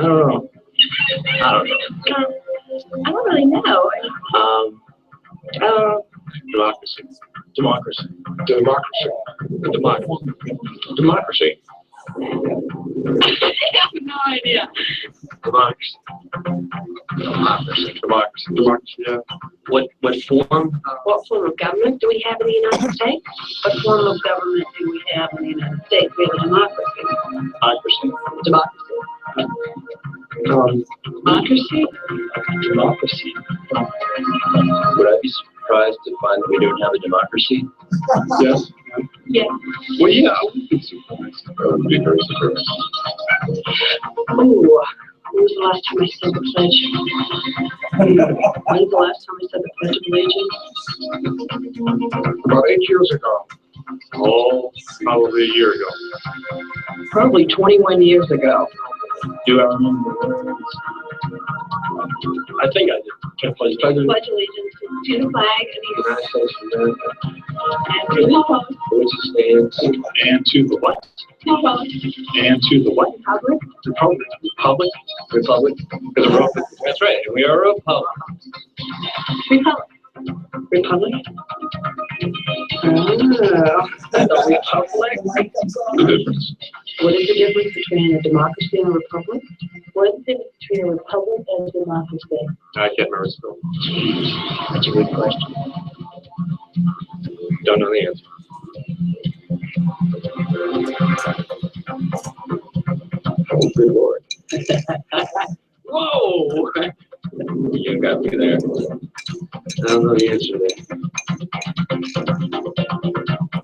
don't know.
I don't really know.
Democracy. Democracy. Democracy. Democracy.
I have no idea.
Democracy. Democracy. Democracy. Democracy. Yeah. What form?
What form of government do we have in the United States? What form of government do we have in the United States? We have a democracy.
Democracy.
Democracy?
Democracy. Would I be surprised to find that we don't have a democracy? Yes.
Yeah.
Well, yeah, I would be surprised. I would be very surprised.
Ooh. When was the last time I said the pledge? When's the last time I said the Pledge of Allegiance?
About 8 years ago. Oh, probably a year ago.
Probably 21 years ago.
Do I remember the words? I think I did. Can I pledge
Pledge allegiance to the flag of the
United States of America,
and to the republic.
which stands, and to the what? And to the what?
Republic.
Republic. Republic. Because we're open. That's right. We are a republic.
Republic. Republic.
The difference.
What is the difference between a democracy and a republic? What is the difference between a republic and a democracy?
I can't remember spelling.
That's a good question.
Don't know the answer. Oh, good Lord. Whoa! You got me there. I don't know the answer there.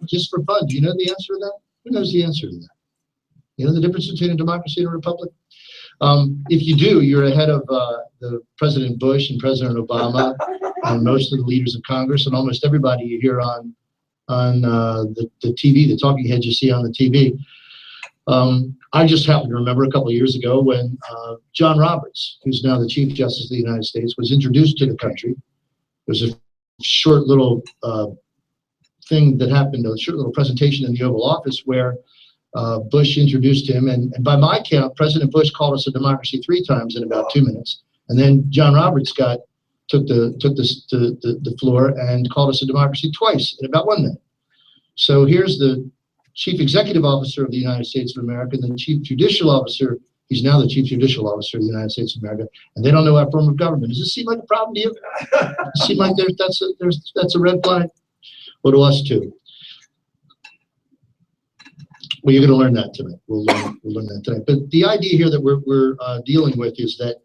Just for fun, do you know the answer to that? Who knows the answer to that? You know the difference between a democracy and a republic? If you do, you're ahead of the President Bush and President Obama and most of the leaders of Congress and almost everybody you hear on the TV, the talking heads you see on the TV. I just happen to remember a couple of years ago when John Roberts, who's now the Chief Justice of the United States, was introduced to the country. There was a short little thing that happened, a short little presentation in the Oval Office where Bush introduced him. And by my count, President Bush called us a democracy 3 times in about 2 minutes. And then John Roberts took the floor and called us a democracy twice in about 1 minute. So here's the Chief Executive Officer of the United States of America, and the Chief Judicial Officer. He's now the Chief Judicial Officer of the United States of America, and they don't know our form of government. Does this seem like a problem to you? Does it seem like that's a red flag? Well, to us too. Well, you're going to learn that tonight. We'll learn that tonight. But the idea here that we're dealing with is that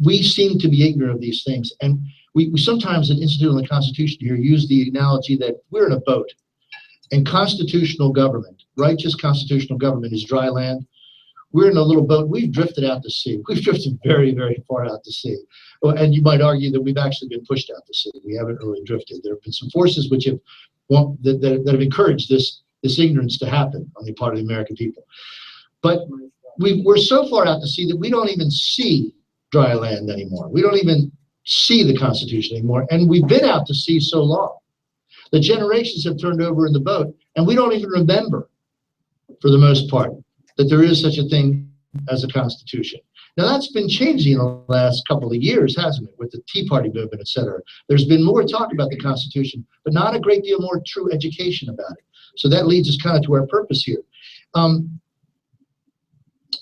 we seem to be ignorant of these things, and we sometimes in Institute on the Constitution here use the analogy that we're in a boat, and constitutional government, righteous constitutional government, is dry land. We're in a little boat. We've drifted out to sea. We've drifted very, very far out to sea. Well, and you might argue that we've actually been pushed out to sea. We haven't really drifted. There have been some forces which have that have encouraged this ignorance to happen on the part of the American people. But we're so far out to sea that we don't even see dry land anymore. We don't even see the Constitution anymore. And we've been out to sea so long. The generations have turned over in the boat, and we don't even remember, for the most part, that there is such a thing as a Constitution. Now, that's been changing in the last couple of years, hasn't it, with the Tea Party movement, et cetera. There's been more talk about the Constitution, but not a great deal more true education about it. So that leads us kind of to our purpose here.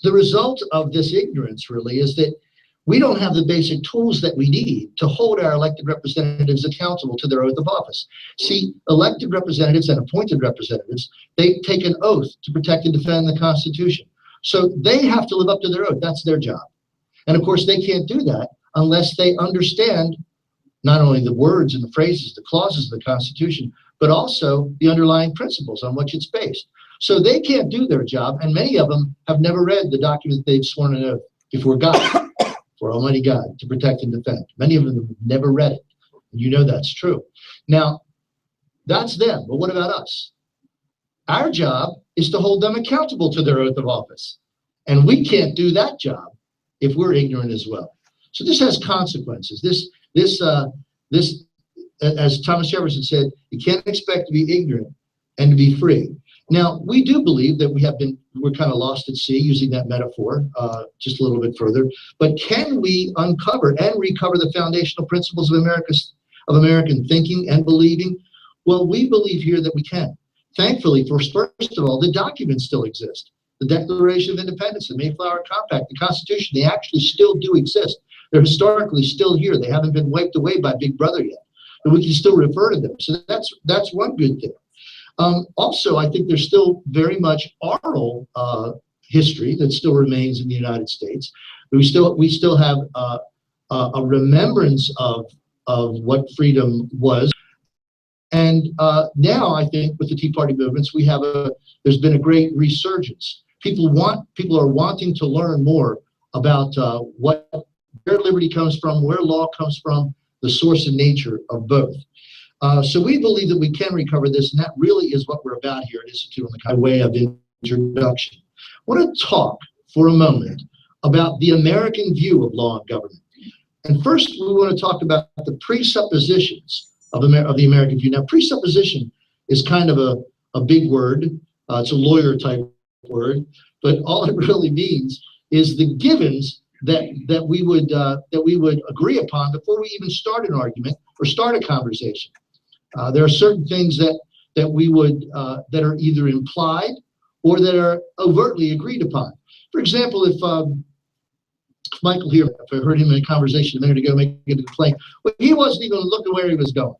The result of this ignorance really is that we don't have the basic tools that we need to hold our elected representatives accountable to their oath of office. See, elected representatives and appointed representatives, they take an oath to protect and defend the Constitution. So they have to live up to their oath. That's their job. And of course, they can't do that unless they understand not only the words and the phrases, the clauses of the Constitution, but also the underlying principles on which it's based. So they can't do their job, and many of them have never read the document they've sworn an oath before God, for Almighty God, to protect and defend. Many of them have never read it. And you know that's true. Now, that's them, but what about us? Our job is to hold them accountable to their oath of office. And we can't do that job if we're ignorant as well. So this has consequences. This, as Thomas Jefferson said, you can't expect to be ignorant and to be free. Now, we do believe that we're kind of lost at sea, using that metaphor just a little bit further. But can we uncover and recover the foundational principles of American thinking and believing? Well, we believe here that we can. Thankfully, first of all, the documents still exist. The Declaration of Independence, the Mayflower Compact, the Constitution, they actually still do exist. They're historically still here. They haven't been wiped away by Big Brother yet. But we can still refer to them. So that's one good thing. Also, I think there's still very much oral history that still remains in the United States. We still have a remembrance of what freedom was. And now I think with the Tea Party movements, there's been a great resurgence. People are wanting to learn more about where liberty comes from, where law comes from, the source and nature of both. So we believe that we can recover this, and that really is what we're about here at Institute on the Kind, by way of introduction. I want to talk for a moment about the American view of law and government. And first, we want to talk about the presuppositions of the American view. Now, presupposition is kind of a big word. It's a lawyer type word, but all it really means is the givens that we would agree upon before we even start an argument or start a conversation. There are certain things that we would that are either implied or that are overtly agreed upon. For example, if Michael here, if I heard him in a conversation a minute ago making a complaint, well, he wasn't even looking where he was going.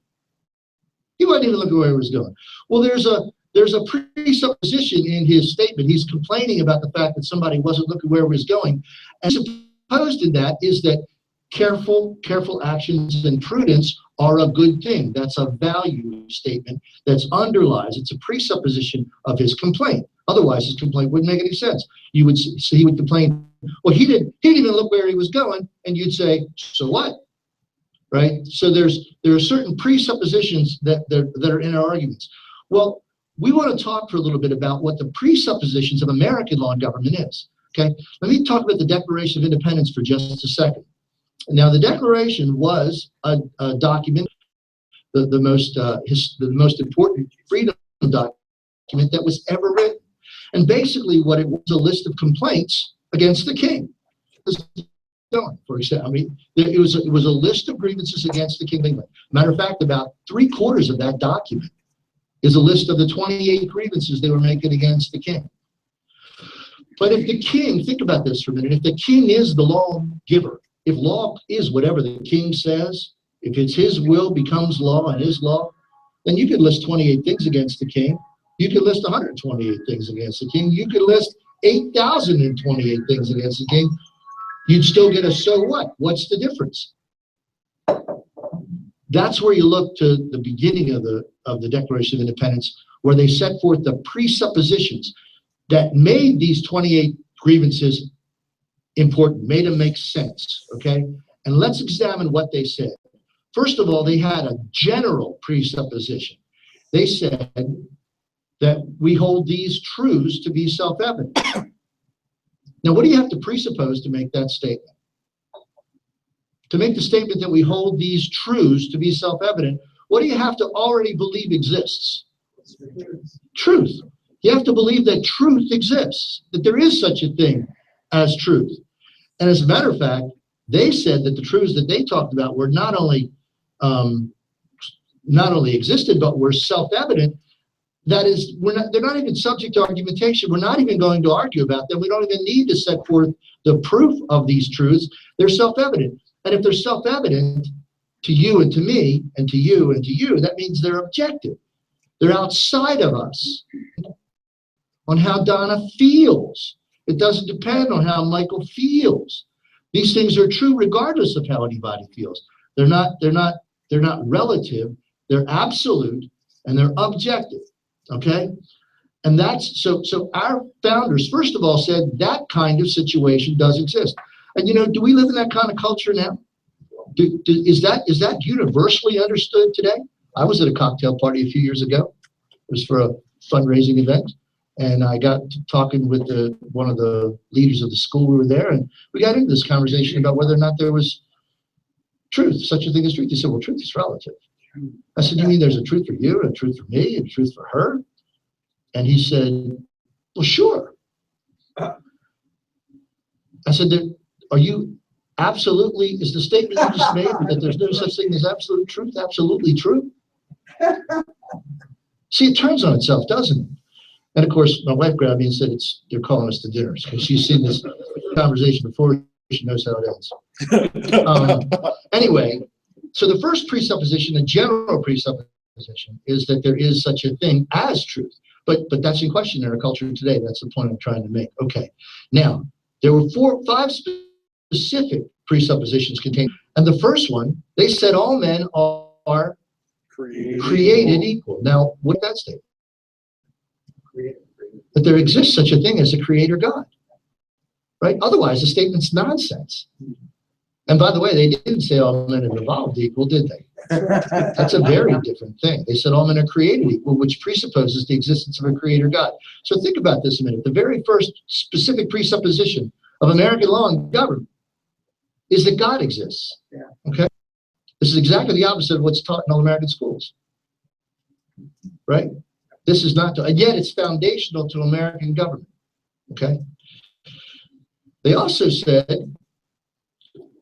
He wasn't even looking where he was going. Well, there's a presupposition in his statement. He's complaining about the fact that somebody wasn't looking where he was going. And supposed in that is that careful actions and prudence are a good thing. That's a value statement that's underlies. It's a presupposition of his complaint. Otherwise, his complaint wouldn't make any sense. He would complain, well, he didn't even look where he was going, and you'd say, so what? Right? So there are certain presuppositions that are in our arguments. Well, we want to talk for a little bit about what the presuppositions of American law and government is. Okay, let me talk about the Declaration of Independence for just a second. Now, the Declaration was a document, the most important freedom document that was ever written. And basically, what it was a list of complaints against the king. For example, I mean, it was a list of grievances against the King of England. Matter of fact, about 3/4 of that document is a list of the 28 grievances they were making against the king. But if the king, think about this for a minute, if the king is the lawgiver, if law is whatever the king says, if it's his will becomes law and is law, then you could list 28 things against the king. You could list 128 things against the king. You could list 8,028 things against the king. You'd still get a so what? What's the difference? That's where you look to the beginning of the Declaration of Independence, where they set forth the presuppositions that made these 28 grievances important, made them make sense, okay? And let's examine what they said. First of all, they had a general presupposition. They said that we hold these truths to be self-evident. Now, what do you have to presuppose to make that statement? To make the statement that we hold these truths to be self-evident, what do you have to already believe exists? Truth. You have to believe that truth exists, that there is such a thing as truth. And as a matter of fact, they said that the truths that they talked about were not only existed, but were self-evident that is, they're not even subject to argumentation. We're not even going to argue about them. We don't even need to set forth the proof of these truths. They're self-evident. And if they're self-evident to you and to me and to you and to you, that means they're objective. They're outside of us on how Donna feels. It doesn't depend on how Michael feels. These things are true regardless of how anybody feels. They're not relative, they're absolute, and they're objective. Okay? And that's so our founders, first of all, said that kind of situation does exist. And do we live in that kind of culture now? Is that universally understood today? I was at a cocktail party a few years ago. It was for a fundraising event. And I got to talking with one of the leaders of the school. We were there, and we got into this conversation about whether or not there was truth, such a thing as truth. He said, well, truth is relative. I said, you mean there's a truth for you, and a truth for me, and a truth for her? And he said, well, sure. I said, are you absolutely, is the statement you just made that there's no such thing as absolute truth absolutely true? See, it turns on itself, doesn't it? And of course, my wife grabbed me and said, they're calling us to dinner, because she's seen this conversation before. She knows how it ends. Anyway, so the first presupposition, the general presupposition, is that there is such a thing as truth. But that's in question in our culture today. That's the point I'm trying to make. Okay. Now, there were 5 specific presuppositions contained. And the first one, they said all men are created equal. Now, what did that state? That there exists such a thing as a creator God, right? Otherwise, the statement's nonsense. And by the way, they didn't say all men are evolved equal, did they? That's a very different thing. They said all men are created equal, which presupposes the existence of a creator God. So think about this a minute. The very first specific presupposition of American law and government is that God exists. Okay? This is exactly the opposite of what's taught in all American schools, right? This is not, and yet it's foundational to American government, okay? They also said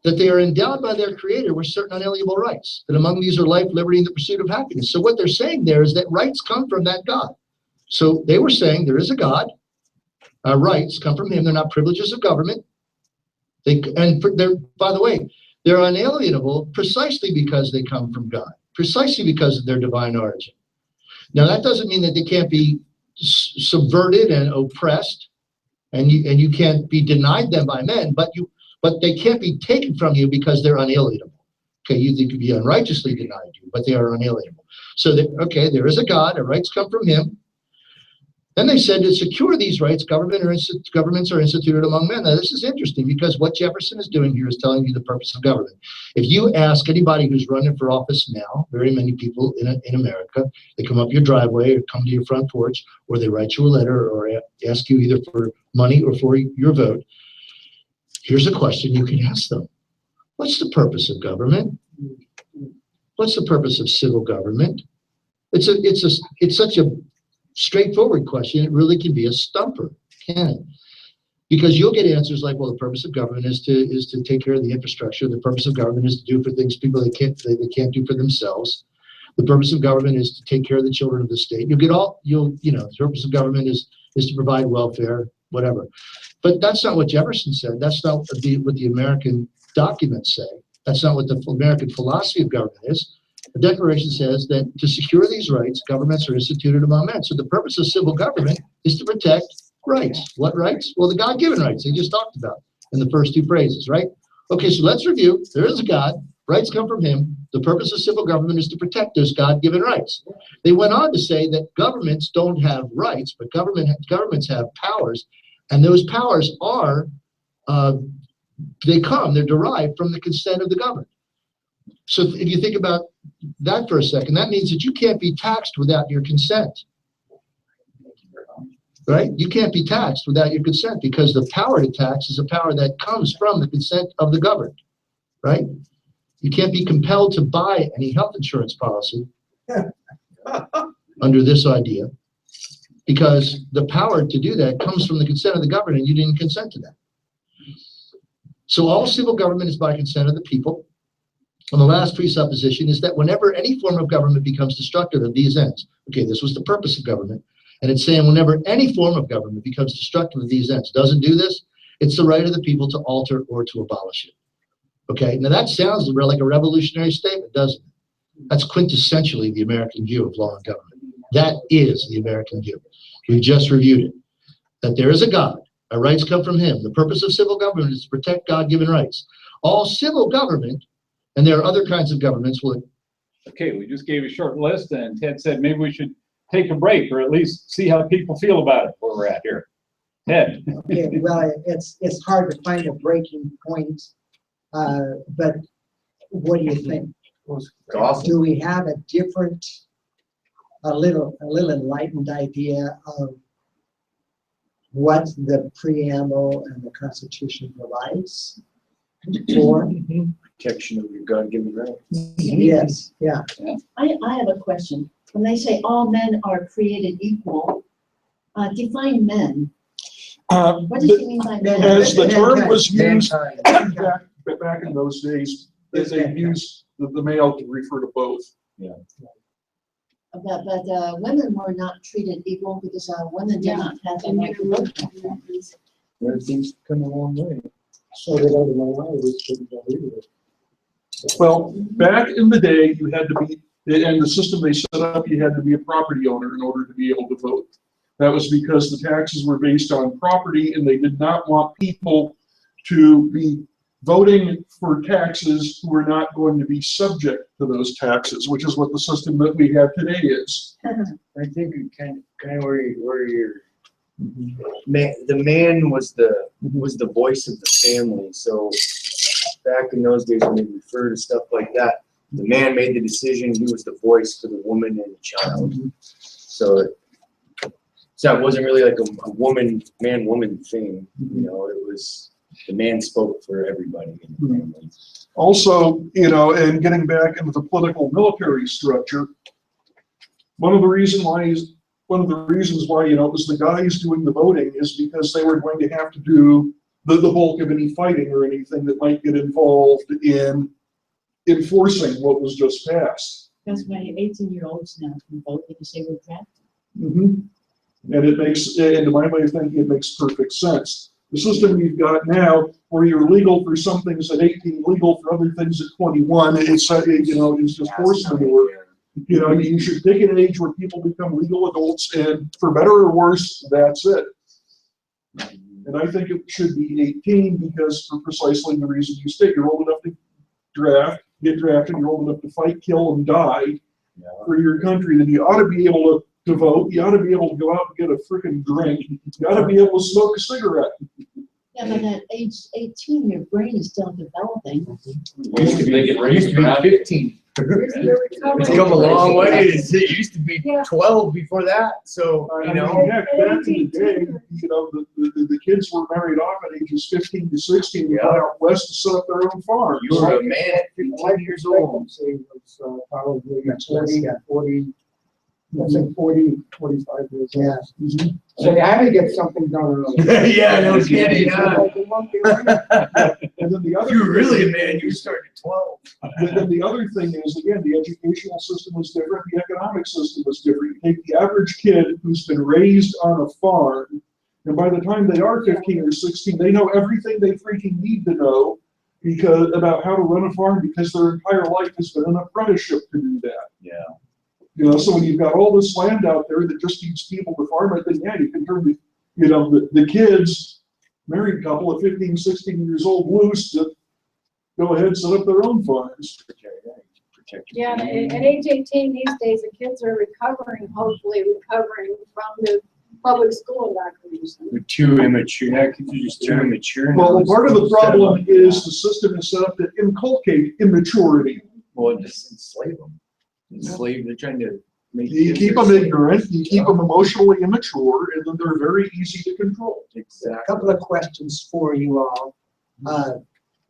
that they are endowed by their creator with certain unalienable rights, that among these are life, liberty, and the pursuit of happiness. So what they're saying there is that rights come from that God. So they were saying there is a God, our rights come from him, they're not privileges of government. By the way, they're unalienable precisely because they come from God, precisely because of their divine origin. Now, that doesn't mean that they can't be subverted and oppressed, and you can't be denied them by men, but they can't be taken from you because they're unalienable. Okay, they could be unrighteously denied you, but they are unalienable. So, there is a God, our rights come from him. Then they said to secure these rights, governments are instituted among men. Now, this is interesting because what Jefferson is doing here is telling you the purpose of government. If you ask anybody who's running for office now, very many people in America, they come up your driveway or come to your front porch, or they write you a letter or ask you either for money or for your vote. Here's a question you can ask them. What's the purpose of government? What's the purpose of civil government? It's such a straightforward question. It really can be a stumper, can it? Because you'll get answers like, well, the purpose of government is to take care of the infrastructure. The purpose of government is to do for things people they can't do for themselves. The purpose of government is to take care of the children of the state. The purpose of government is to provide welfare, whatever. But that's not what Jefferson said. That's not what the American documents say. That's not what the American philosophy of government is. The Declaration says that to secure these rights, governments are instituted among men. So the purpose of civil government is to protect rights. What rights? Well, the God-given rights they just talked about in the first 2 phrases, right? Okay, so let's review. There is a God. Rights come from him. The purpose of civil government is to protect those God-given rights. They went on to say that governments don't have rights, but governments have powers, and those powers are, they're derived from the consent of the governed. So if you think about that for a second, that means that you can't be taxed without your consent, right? You can't be taxed without your consent because the power to tax is a power that comes from the consent of the governed, right? You can't be compelled to buy any health insurance policy under this idea because the power to do that comes from the consent of the governed and you didn't consent to that. So all civil government is by consent of the people. And the last presupposition is that whenever any form of government becomes destructive of these ends, okay, this was the purpose of government, and it's saying whenever any form of government becomes destructive of these ends, doesn't do this, it's the right of the people to alter or to abolish it. Okay, now that sounds like a revolutionary statement, doesn't it? That's quintessentially the American view of law and government. That is the American view. We've just reviewed it. That there is a God, our rights come from him. The purpose of civil government is to protect God-given rights. All civil government, and there are other kinds of governments, will...
Okay, we just gave a short list, and Ted said maybe we should take a break, or at least see how people feel about it where we're at here. Ted.
Okay, well, it's hard to find a breaking point, but what do you think? Do we have a different, a little enlightened idea of what the preamble and the Constitution provides for?
Protection of your God-given rights.
Yes, yeah.
I have a question. When they say all men are created equal, define men. What does it mean by men?
As the term was used
Mankind.
back in those days, they used the male to refer to both.
Yeah.
But women were not treated equal because women did not have the right to vote.
Everything's come a long way.
So they don't know why we shouldn't believe it.
Well, back in the day, you had to be, and the system they set up, you had to be a property owner in order to be able to vote. That was because the taxes were based on property, and they did not want people to be voting for taxes who are not going to be subject to those taxes, which is what the system that we have today is.
I think kind of where you're, the man was the voice of the family. So back in those days when they refer to stuff like that, the man made the decision. He was the voice for the woman and the child. So it wasn't really like a man-woman thing. You know, it was the man spoke for everybody in the family.
Also, you know, and getting back into the political military structure, one of the reasons why, you know, it was the guys doing the voting is because they were going to have to do the bulk of any fighting or anything that might get involved in enforcing what was just passed.
That's why 18-year-olds now can vote because they were drafted.
And it makes, and to my way of thinking, it makes perfect sense. The system you've got now, where you're legal for some things at 18, legal for other things at 21, it's you know, it's just horse manure. You know, you should pick an age where people become legal adults, and for better or worse, that's it. And I think it should be 18 because for precisely the reason you state, you're old enough to get drafted, you're old enough to fight, kill, and die for your country. Then you ought to be able to vote. You ought to be able to go out and get a freaking drink. You ought to be able to smoke a cigarette.
Yeah, but at age 18, your brain is still developing.
Used to be 15. It's come a long way. It used to be 12 before that. So, you know.
Back in the day, you know, the kids were married off at ages 15 to 16 and went out west to set up their own farms.
You were a man at 15 years old.
Was probably 40, let's say 40, 45 years old. So they had to get something done early.
Yeah, no kidding.
And then the other
You were really a man. You started at 12.
And then the other thing is, again, the educational system was different, the economic system was different. You take the average kid who's been raised on a farm, and by the time they are 15 or 16, they know everything they freaking need to know about how to run a farm because their entire life has been an apprenticeship to do that.
Yeah.
You know, so when you've got all this land out there that just needs people to farm it, then yeah, you can turn the kids, married couple of 15, 16 years old, loose to go ahead and set up their own farms.
Yeah, and at age 18 these days, the kids are hopefully recovering from the public school indoctrination.
They're too immature. Yeah, kids are just too immature.
Well, part of the problem is the system is set up to inculcate immaturity.
Well, just enslave them. They're trying to make
you keep them ignorant, you keep them emotionally immature, and then they're very easy to control.
Exactly. A couple of questions for you all,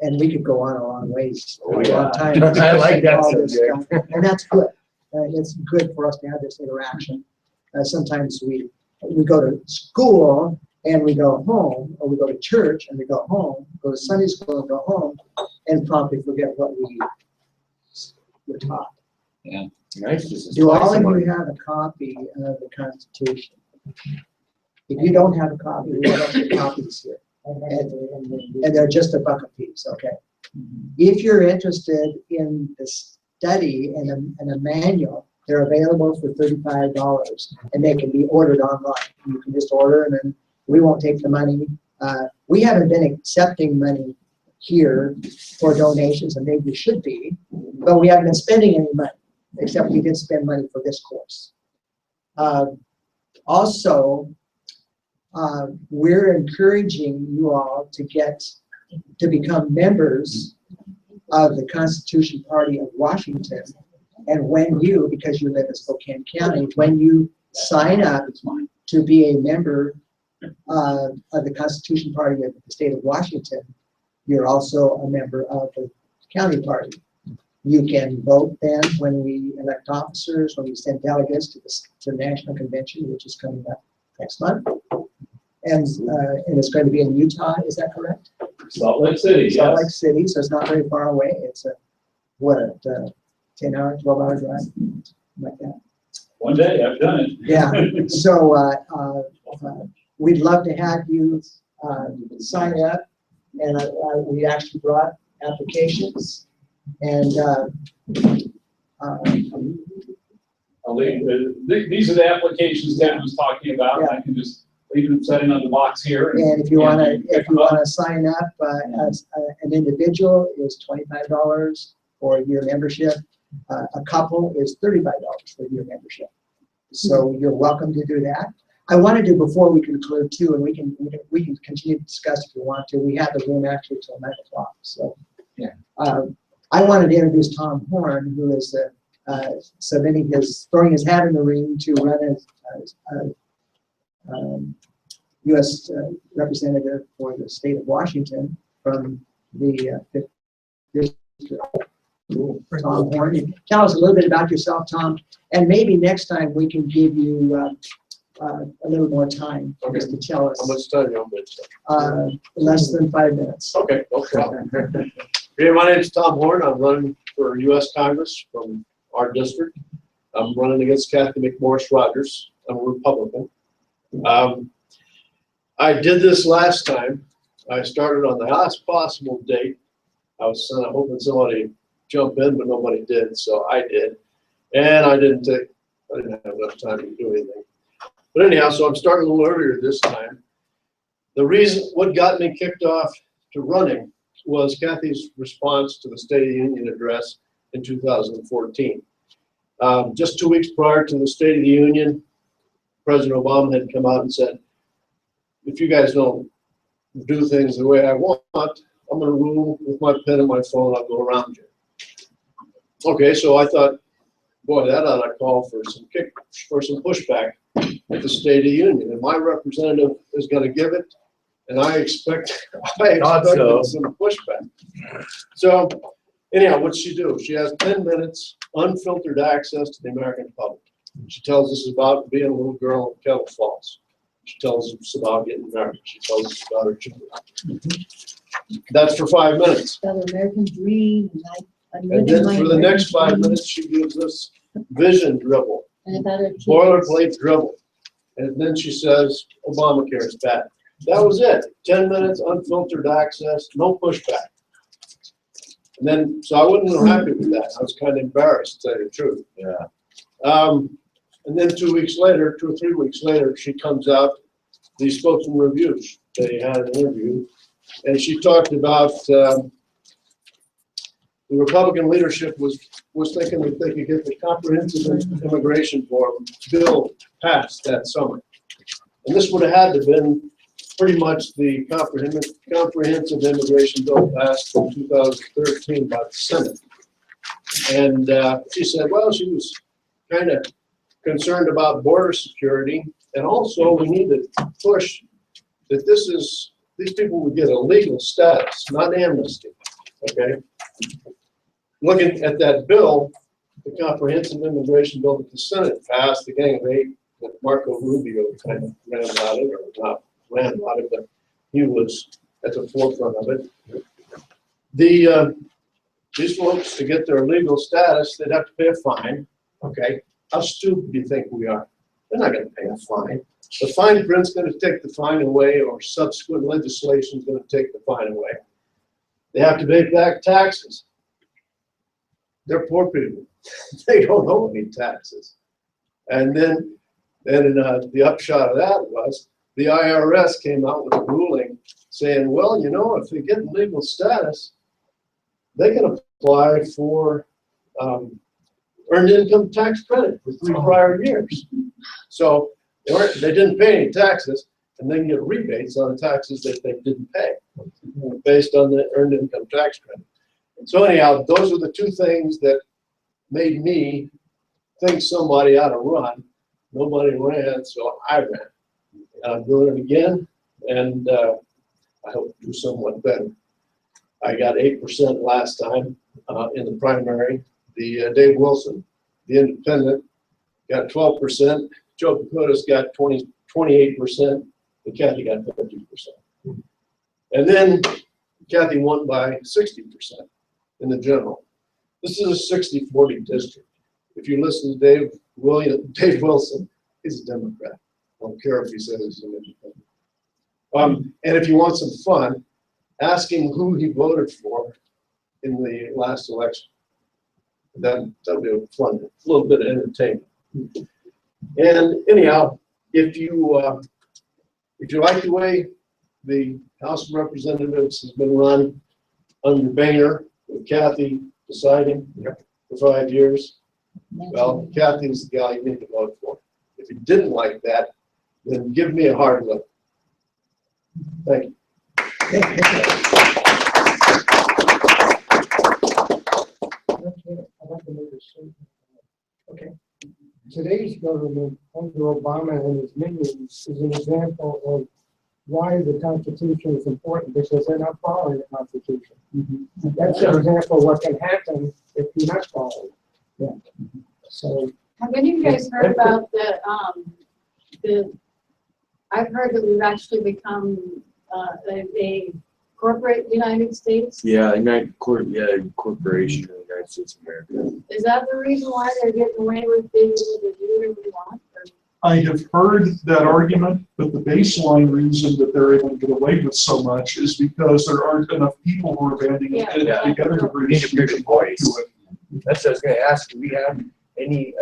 and we could go on a long ways, a long time.
I like that
subject. And that's good. It's good for us to have this interaction. Sometimes we go to school and we go home, or we go to church and we go home, go to Sunday school and go home, and promptly forget what we your top.
Nice, just
Do all
slice
of
them
you
on.
have a copy of the Constitution? If you don't have a copy, we have extra copies here. And they're just $1 a piece, okay? If you're interested in the study and a manual, they're available for $35 and they can be ordered online. You can just order and then we won't take the money. We haven't been accepting money here for donations, and maybe we should be, but we haven't been spending any money, except we did spend money for this course. Also, we're encouraging you all to become members of the Constitution Party of Washington. And when you, because you live in Spokane County, when you sign up to be a member of the Constitution Party of the state of Washington, you're also a member of the county party. You can vote then when we elect officers, when we send delegates to the National Convention, which is coming up next month. And it's going to be in Utah, is that correct?
Salt Lake City,
Salt
yes.
Lake City, so it's not very far away. It's a, 10-hour, 12-hour drive, like that.
One day, I've done it.
Yeah, so we'd love to have you sign up, and we actually brought applications, and
I'll leave, these are the applications Dan was talking about. I can just leave them setting on the box here.
and if you want to sign up as an individual, is $25 for a year membership. A couple is $35 for a year membership. So you're welcome to do that. I want to do before we conclude too, and we can continue to discuss if you want to. We have the room actually till 9 o'clock. So
yeah,
I wanted to introduce Tom Horn, who is throwing his hat in the ring to run as U.S. representative for the state of Washington from the 5th district. Tom Horn. Tell us a little bit about yourself, Tom, and maybe next time we can give you a little more time just to tell us.
How much time you want?
Less than 5 minutes.
Okay, no problem. Hey, my name is Tom Horn. I'm running for U.S. Congress from our district. I'm running against Kathy McMorris Rogers. I'm a Republican. I did this last time. I started on the last possible date. I was hoping somebody jump in, but nobody did, so I did. And I didn't have enough time to do anything. But anyhow, so I'm starting a little earlier this time. What got me kicked off to running was Kathy's response to the State of the Union address in 2014. Just 2 weeks prior to the State of the Union, President Obama had come out and said, if you guys don't do things the way I want, I'm going to rule with my pen and my phone. I'll go around you. Okay, so I thought, boy, that ought to call for some pushback at the State of the Union, and my representative is going to give it, and I expect some pushback. So, anyhow, what's she do? She has 10 minutes unfiltered access to the American public. She tells us about being a little girl in Kettle Falls. She tells us about getting married. She tells us about her children. That's for 5 minutes.
About American dream,
And then for the next 5 minutes, she gives us vision dribble,
and about her kids.
boilerplate dribble. And then she says, Obamacare is bad. That was it. 10 minutes, unfiltered access, no pushback. And then, so I wasn't happy with that. I was kind of embarrassed, to tell you the truth.
Yeah.
And then 2 weeks later, 2 or 3 weeks later, she comes out, these Spokane reviews. They had an interview, and she talked about the Republican leadership was thinking that they could get the comprehensive immigration bill passed that summer. And this would have had to have been pretty much the comprehensive immigration bill passed in 2013 by the Senate. And she said, well, she was kind of concerned about border security, and also we need to push that these people would get a legal status, not amnesty, okay? Looking at that bill, the comprehensive immigration bill that the Senate passed, the Gang of Eight, that Marco Rubio kind of ran about it, or not ran about it, but he was at the forefront of it. these folks, to get their legal status, they'd have to pay a fine, okay? How stupid do you think we are? They're not gonna pay a fine. The fine print's gonna take the fine away, or subsequent legislation's gonna take the fine away. They have to pay back taxes. They're poor people. They don't owe any taxes. And then the upshot of that was the IRS came out with a ruling saying, well, you know, if they get legal status, they can apply for earned income tax credit for 3 prior years. So they didn't pay any taxes, and then get rebates on the taxes that they didn't pay based on the earned income tax credit. So anyhow, those are the 2 things that made me think somebody ought to run. Nobody ran, so I ran. And I'm doing it again, and I hope to do somewhat better. I got 8% last time in the primary. The Dave Wilson, the independent, got 12%. Joe Pacudas got 28%, and Kathy got 50%. And then Kathy won by 60% in the general. This is a 60-40 district. If you listen to Dave Wilson, he's a Democrat. I don't care if he says he's an independent. And if you want some fun, ask him who he voted for in the last election. That'll be fun, a little bit of entertainment. And anyhow, if you like the way the House of Representatives has been run under Boehner, with Kathy deciding for 5 years, well, Kathy's the guy you need to vote for. If you didn't like that, then give me a hard look. Thank you.
I'd like to make a statement. Okay. Today's government under Obama and his minions is an example of why the Constitution is important, because they're not following the Constitution. That's an example of what can happen if you're not following. Yeah. So.
Have any of you guys heard about I've heard that we've actually become a corporate United States?
Yeah, corporation of the United States of America.
Is that the reason why they're getting away with being able to do whatever they want? Or?
I have heard that argument, but the baseline reason that they're able to get away with so much is because there aren't enough people who are banding together to bring a voice.
That's what I was going to ask. Do we have any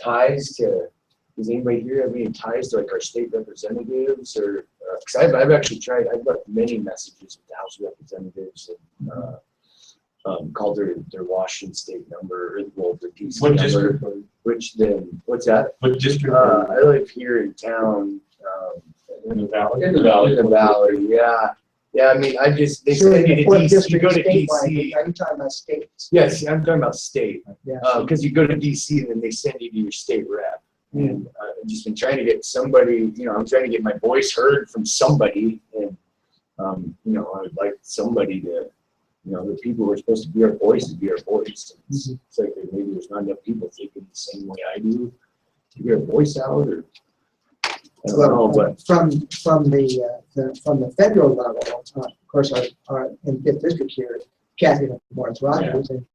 ties to? Does anybody here have any ties to like our state representatives, or because I've actually tried. I've left many messages with the House of Representatives and called their Washington State number, well, their DC
what
number.
District?
Which then? What's that?
What district?
I live here in town.
In the valley.
In the valley. Yeah. Yeah, I mean, they send you to DC. You go to DC.
Are you talking about states?
Yes, I'm talking about state.
Yeah.
Because you go to DC and then they send you to your state rep. And I've just been trying to get somebody, I'm trying to get my voice heard from somebody. And, I would like somebody to, the people who are supposed to be our voice to be our voice. It's like maybe there's not enough people thinking the same way I do to get our voice out, or I don't know, but
from the federal level, of course, our in 5th District here, Kathy Morris Rogers, and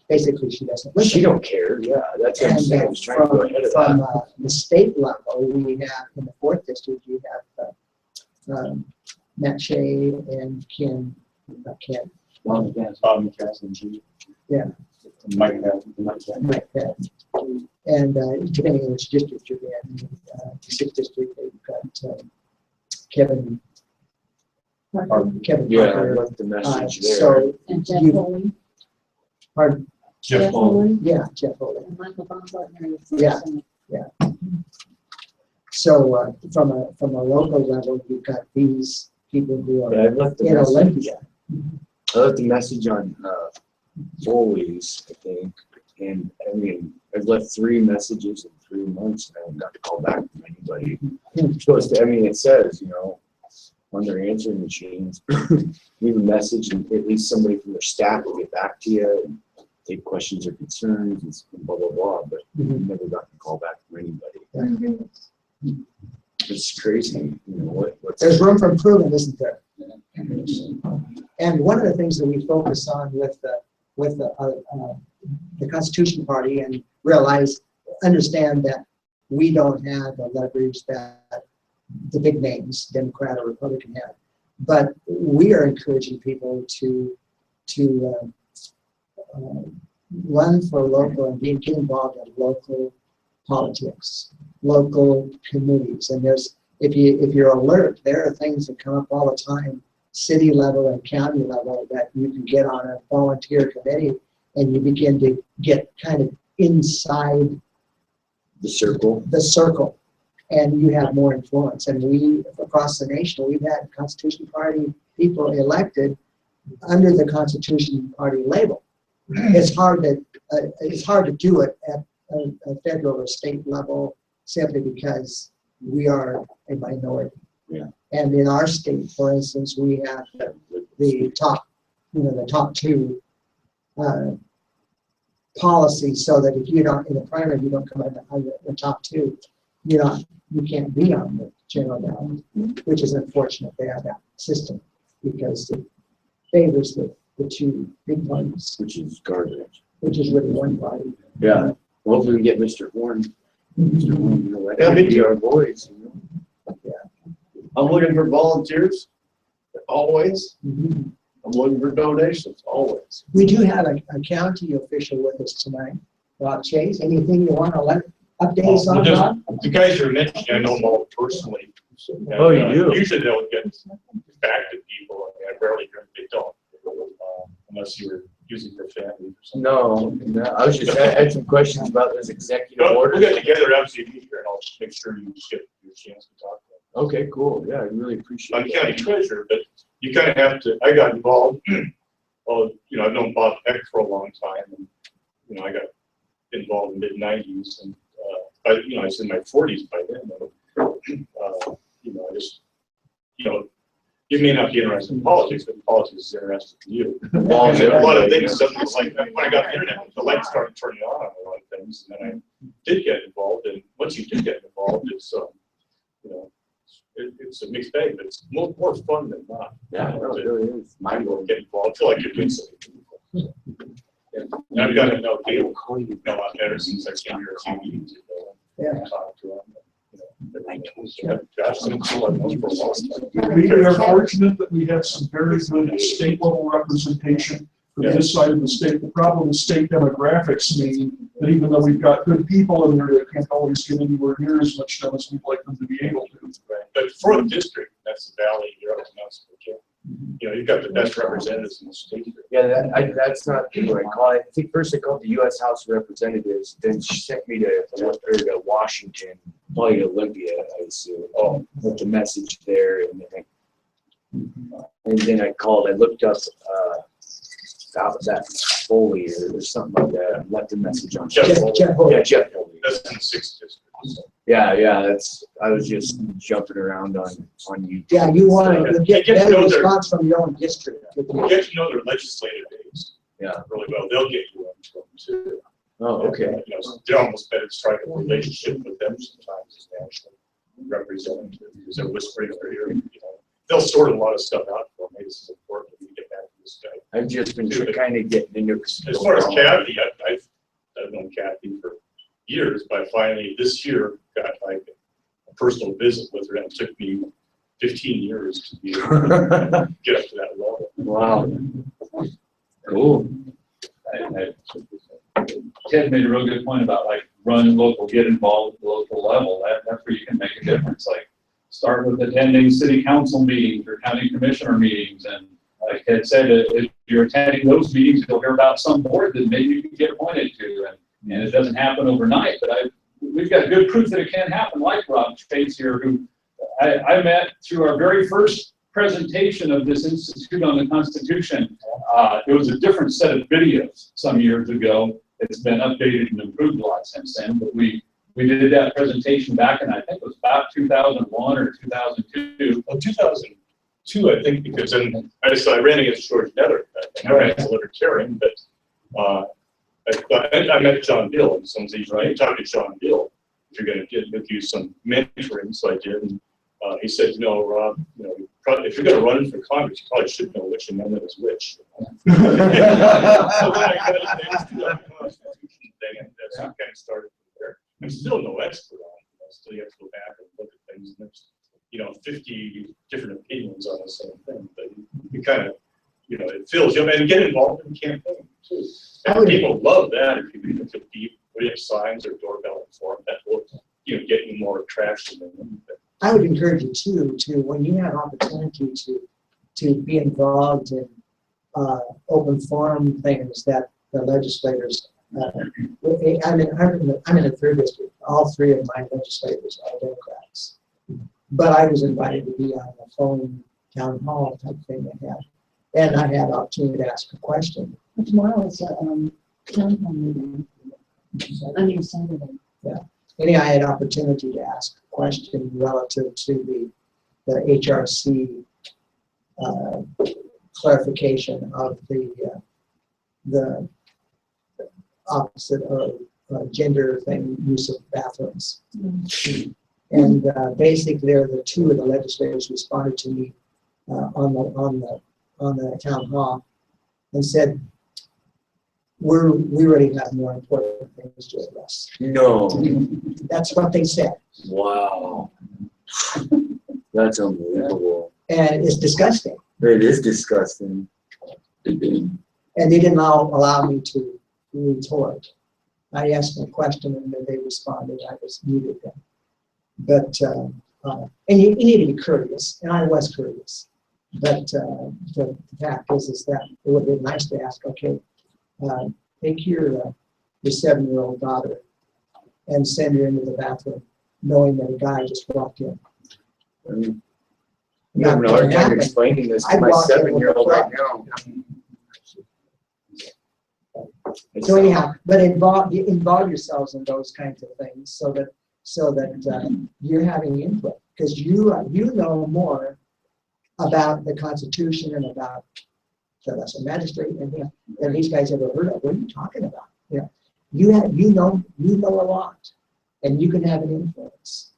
basically she doesn't listen.
She don't care. Yeah, that's what I'm saying. I was trying to go ahead of
from
that.
The state level, we have in the 4th District, you have Matt Shea and Ken. Yeah.
Mike
Pat. And depending on which district you're in, the 6th District, they've got Kevin. Kevin
Yeah, I
Parker.
left the message there.
So
And Jeff
you,
Foley.
pardon?
Jeff Foley.
Yeah, Jeff Foley.
And Michael Baumgartner.
Yeah. Yeah. So from a local level, you've got these people who are
Yeah, I left the
in
message.
Olympia.
I left the message on Foley's, I think, and I mean, I've left 3 messages in 3 months, and I haven't got to call back from anybody. You're supposed to, it says, on their answering machines, leave a message, and at least somebody from their staff will get back to you and take questions or concerns and blah blah blah. But I've never gotten a call back from anybody. It's crazy, what's
There's room for improvement, isn't there? And one of the things that we focus on with with the Constitution Party and understand that we don't have the leverage that the big names, Democrat or Republican, have. But we are encouraging people to run for local and get involved in local politics, local committees. And if you're alert, there are things that come up all the time, city level and county level, that you can get on a volunteer committee and you begin to get kind of inside
The circle.
and you have more influence. And we, across the nation, we've had Constitution Party people elected under the Constitution Party label. It's hard to do it at a federal or state level simply because we are a minority.
Yeah.
And in our state, for instance, we have the top two policies, so that if you don't, in the primary, you don't come in the top two, you can't be on the general ballot, which is unfortunate. They have that system because it favors the two big parties.
Which is garbage.
Which is really one party.
Yeah. Well, hopefully we can get Mr. Horn. Mr. Horn, that
Yeah,
could
me
be
too.
our voice.
I'm looking for volunteers, always.
Mhm.
I'm looking for donations, always.
We do have a county official with us tonight, Rob Chase. Anything you want to update us on, Rob?
The guys you're mentioning, I know them all personally. And,
Oh, you do?
Usually they'll get back to people. I mean, I rarely hear they don't, unless you were using their family or something.
No, I had some questions about those executive
We'll
orders.
get together after you meet here and I'll make sure you get your chance to talk to them.
Okay, cool. Yeah, I really appreciate
I'm
it.
county treasurer, but you kind of have to, I got involved, well, I've known Bob Peck for a long time, and, I got involved in the mid-90s, and, I was in my 40s by then, I just, you may not be interested in politics, but politics is interested in you.
Well,
And a lot of things, like, when I got the internet, the lights started turning on a lot of things, and then I did get involved, and once you do get involved, it's, it's a mixed bag, but it's more fun than not.
Yeah, no, it really is.
I will get involved. I feel like you're doing something. And I've gotten to know Gail a lot better since I came here a few meetings ago.
Yeah.
Talked to him. Josh, some cool I've known for a long time.
We are fortunate that we have some very good state level representation for this side of the state. The problem is state demographics mean that even though we've got good people in there, they can't always get anywhere near as much done as we'd like them to be able to.
Right. But for the district, that's the valley, you're up in Spokane. You've got the best representatives in the state.
Yeah, that's not who I called. I think first I called the U.S. House of Representatives, then she sent me to Washington, probably Olympia, I assume. Oh, with the message there, and then I called. I looked up that Foley or something like that. I left a message on
Jeff Foley.
Yeah, Jeff Foley.
That's in the 6th district.
Yeah, I was just jumping around on YouTube.
Yeah, you want to get
to
better
know their-
response from your own district.
You get to know their legislative aides.
Yeah.
Really well. They'll get you into them too.
Oh, okay.
They're almost better to strike a relationship with them sometimes as national representatives because they're whispering in their ear. They'll sort a lot of stuff out for me. This is important. We get back to this guy.
I've just been kind of getting into.
As far as Kathy, I've known Kathy for years, but I finally this year got like a personal visit with her, and it took me 15 years to be able to get up to that level.
Wow. Cool.
Ted made a real good point about like run local, get involved at the local level. That's where you can make a difference. Like start with attending city council meetings or county commissioner meetings. And like Ted said, if you're attending those meetings, you'll hear about some board that maybe you can get appointed to. And it doesn't happen overnight, but we've got good proof that it can happen, like Rob Chase here, who I met through our very first presentation of this Institute on the Constitution. It was a different set of videos some years ago. It's been updated and improved a lot since then, but we did that presentation back in, I think it was about 2001 or 2002.
Well, 2002, I think, because then I ran against George Nether. I ran as a libertarian, but I met John Bill, and someone said, you talk to John Bill if you're going to give you some mentoring. So I did, and he said, Rob, if you're going to run for Congress, you probably should know which amendment is which. So then I kind of thing, and that's kind of started from there. I'm still no expert on it. I still have to go back and look at things, and there's 50 different opinions on the same thing, but you kind of, it fills you up and get involved in the campaign too. And people love that if you need to put up signs or doorbell form, that will, get you more traction than anything.
I would encourage you to when you have opportunity to be involved in open forum things that the legislators. I'm in the third district. All three of my legislators are Democrats, but I was invited to be on the phone town hall type thing they had, and I had opportunity to ask a question.
But tomorrow is town hall meeting. Saturday.
Yeah. Anyhow, I had opportunity to ask a question relative to the HRC clarification of the opposite of gender thing, use of bathrooms. Mm-hmm. And basically, the two of the legislators responded to me on the town hall and said, we really have more important things to address.
No.
That's what they said.
Wow. That's unbelievable.
And it's disgusting.
It is disgusting.
And they didn't allow me to retort. I asked them a question and then they responded. I just muted them. But, and you need to be courteous, and I was courteous. But the fact is that it would have been nice to ask, okay, take your 7-year-old daughter and send her into the bathroom, knowing that a guy just walked in.
I'm having a hard time explaining this to my 7-year-old right now.
So anyhow, but involve yourselves in those kinds of things so that you're having input, because you know more about the Constitution and about the Lessor Magistrate and than these guys ever heard of. What are you talking about? You know a lot, and you can have an influence.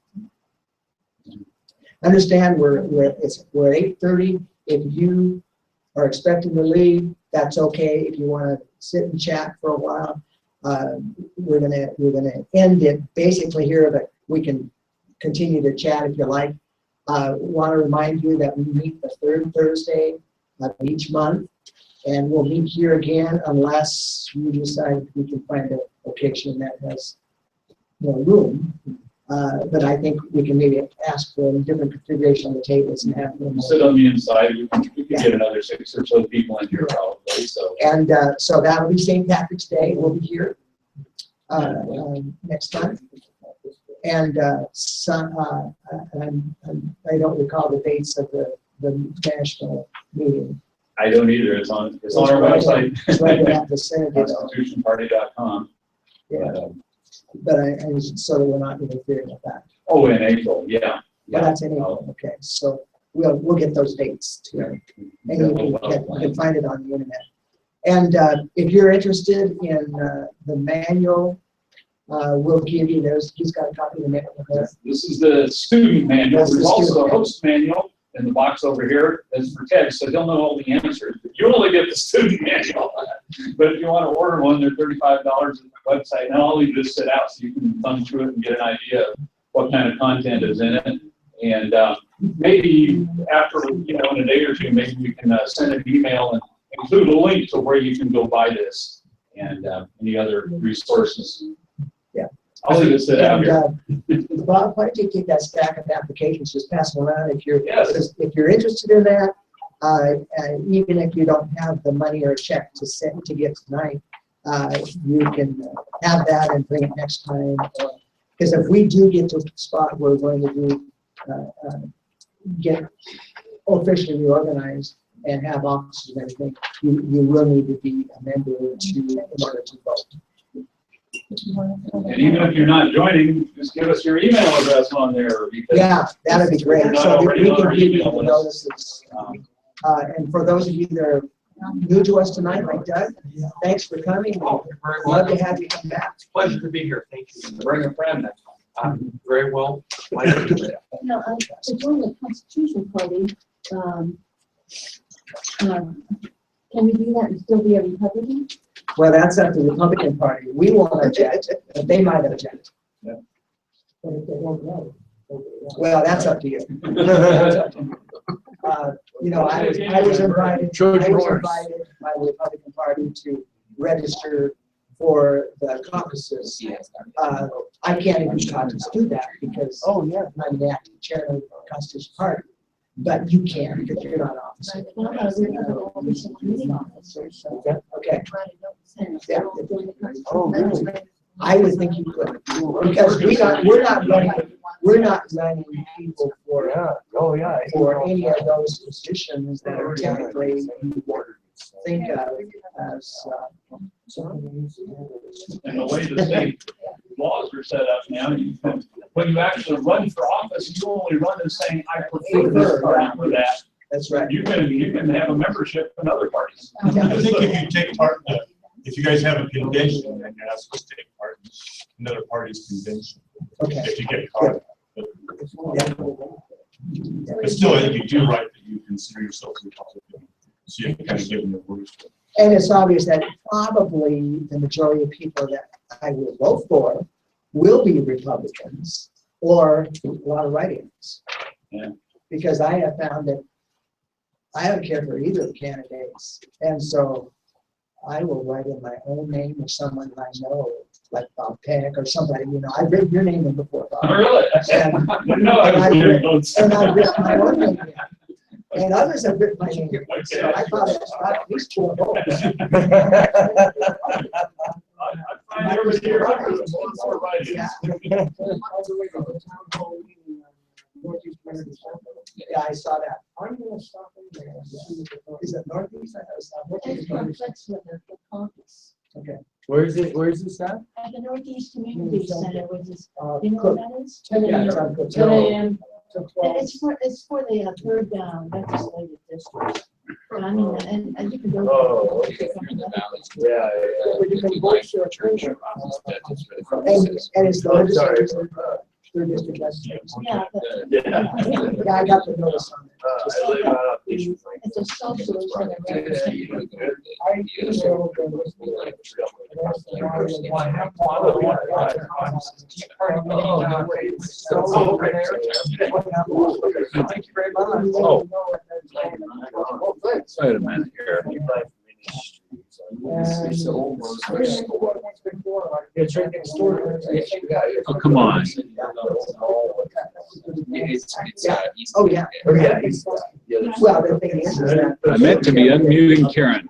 Understand we're 8:30. If you are expecting to leave, that's okay. If you want to sit and chat for a while, we're gonna end it basically here, but we can continue to chat if you like. Want to remind you that we meet the third Thursday of each month, and we'll meet here again unless you decide we can find a location that has more room. But I think we can maybe ask for a different configuration on the tables and have them
sit on the inside. We can get another 6 or so people in here probably. So. And
so that'll be St. Patrick's Day. We'll be here next month. And I don't recall the dates of the national meeting.
I don't either. It's on our website.
It's right at the Senate.
Constitutionparty.com.
Yeah. But I so that we're not interfering with that.
Oh, in April, yeah.
But that's in April. Okay, so we'll get those dates too, and you can find it on the internet. And if you're interested in the manual, we'll give you. He's got a copy of the manual there.
This is the student manual. There's also a host manual in the box over here. That's for Ted, so he'll know all the answers. You only get the student manual. But if you want to order one, they're $35 on the website. And I'll leave this sit out so you can thumb through it and get an idea of what kind of content is in it. And maybe after, in a day or two, maybe we can send an email and include a link to where you can go buy this and any other resources.
Yeah.
I'll leave it sit out here.
Bob, why don't you take that stack of applications, just pass them around if you're interested in that. Even if you don't have the money or a check to get tonight, you can have that and bring it next time. Because if we do get to the spot where we're going to get officially reorganized and have offices and everything, you will need to be a member in order to vote.
And even if you're not joining, just give us your email address on there.
Yeah, that'd be great. So we can give you the notices. And for those of you that are new to us tonight, like Doug, thanks for coming. We'd love to have you come back.
It's a pleasure to be here. Thank you.
Bring a friend next time.
Very well.
To join the Constitution Party, Can we do that and still be a Republican?
Well, that's up to the Republican Party. We won't object, but they might object.
But if they don't know.
Well, that's up to you. You know, I was invited by the Republican Party to register for the caucuses. I can't even do that because I'm the acting chair of the Constitution Party. But you can because you're not officer. Okay. Yeah. I would think you could, because we're not running people for any of those positions that are typically think of as.
And the way the state laws are set up now, when you actually run for office, you only run as saying, I prefer this party for that.
That's right.
You can have a membership in other parties.
I think if you take part in if you guys have a convention, then you're not supposed to take part in another party's convention.
Okay.
If you get caught. But still, I think you do right that you consider yourself Republican. So you're kind of giving your words.
And it's obvious that probably the majority of people that I will vote for will be Republicans or a lot of write-ins.
Yeah.
Because I have found that I don't care for either of the candidates. And so I will write in my own name or someone I know, like Bob Peck or somebody, you know, I've written your name in before, Bob.
Oh, really?
And I've written my own name in. And others have written my name in. So I thought it was about at least 4 votes. Yeah, I saw that.
I'm gonna stop in there.
Is it northeast? I thought it was
That's with the caucus.
Okay.
Where's this at?
At the Northeast Community Center, which is,
Uh,
you know what that is?
10
Yeah, it's
a.m.
on Cook
10
Hill.
a.m. to 12.
It's for the third legislative district. I mean, and you can go.
Oh, okay. Yeah.
But you can voice your opinion.
And it's the legislators. Third district legislators.
Yeah, but
Yeah, I got the notice on it.
I live out of Beach.
it's a socialism. and
I emailed them this morning. And asked them why they want to have
Thank you very much. Oh. Wait a minute here.
It's right next door.
Oh, come on.
Oh, yeah. Well, the thing is that.
I meant to be unmuting Karen.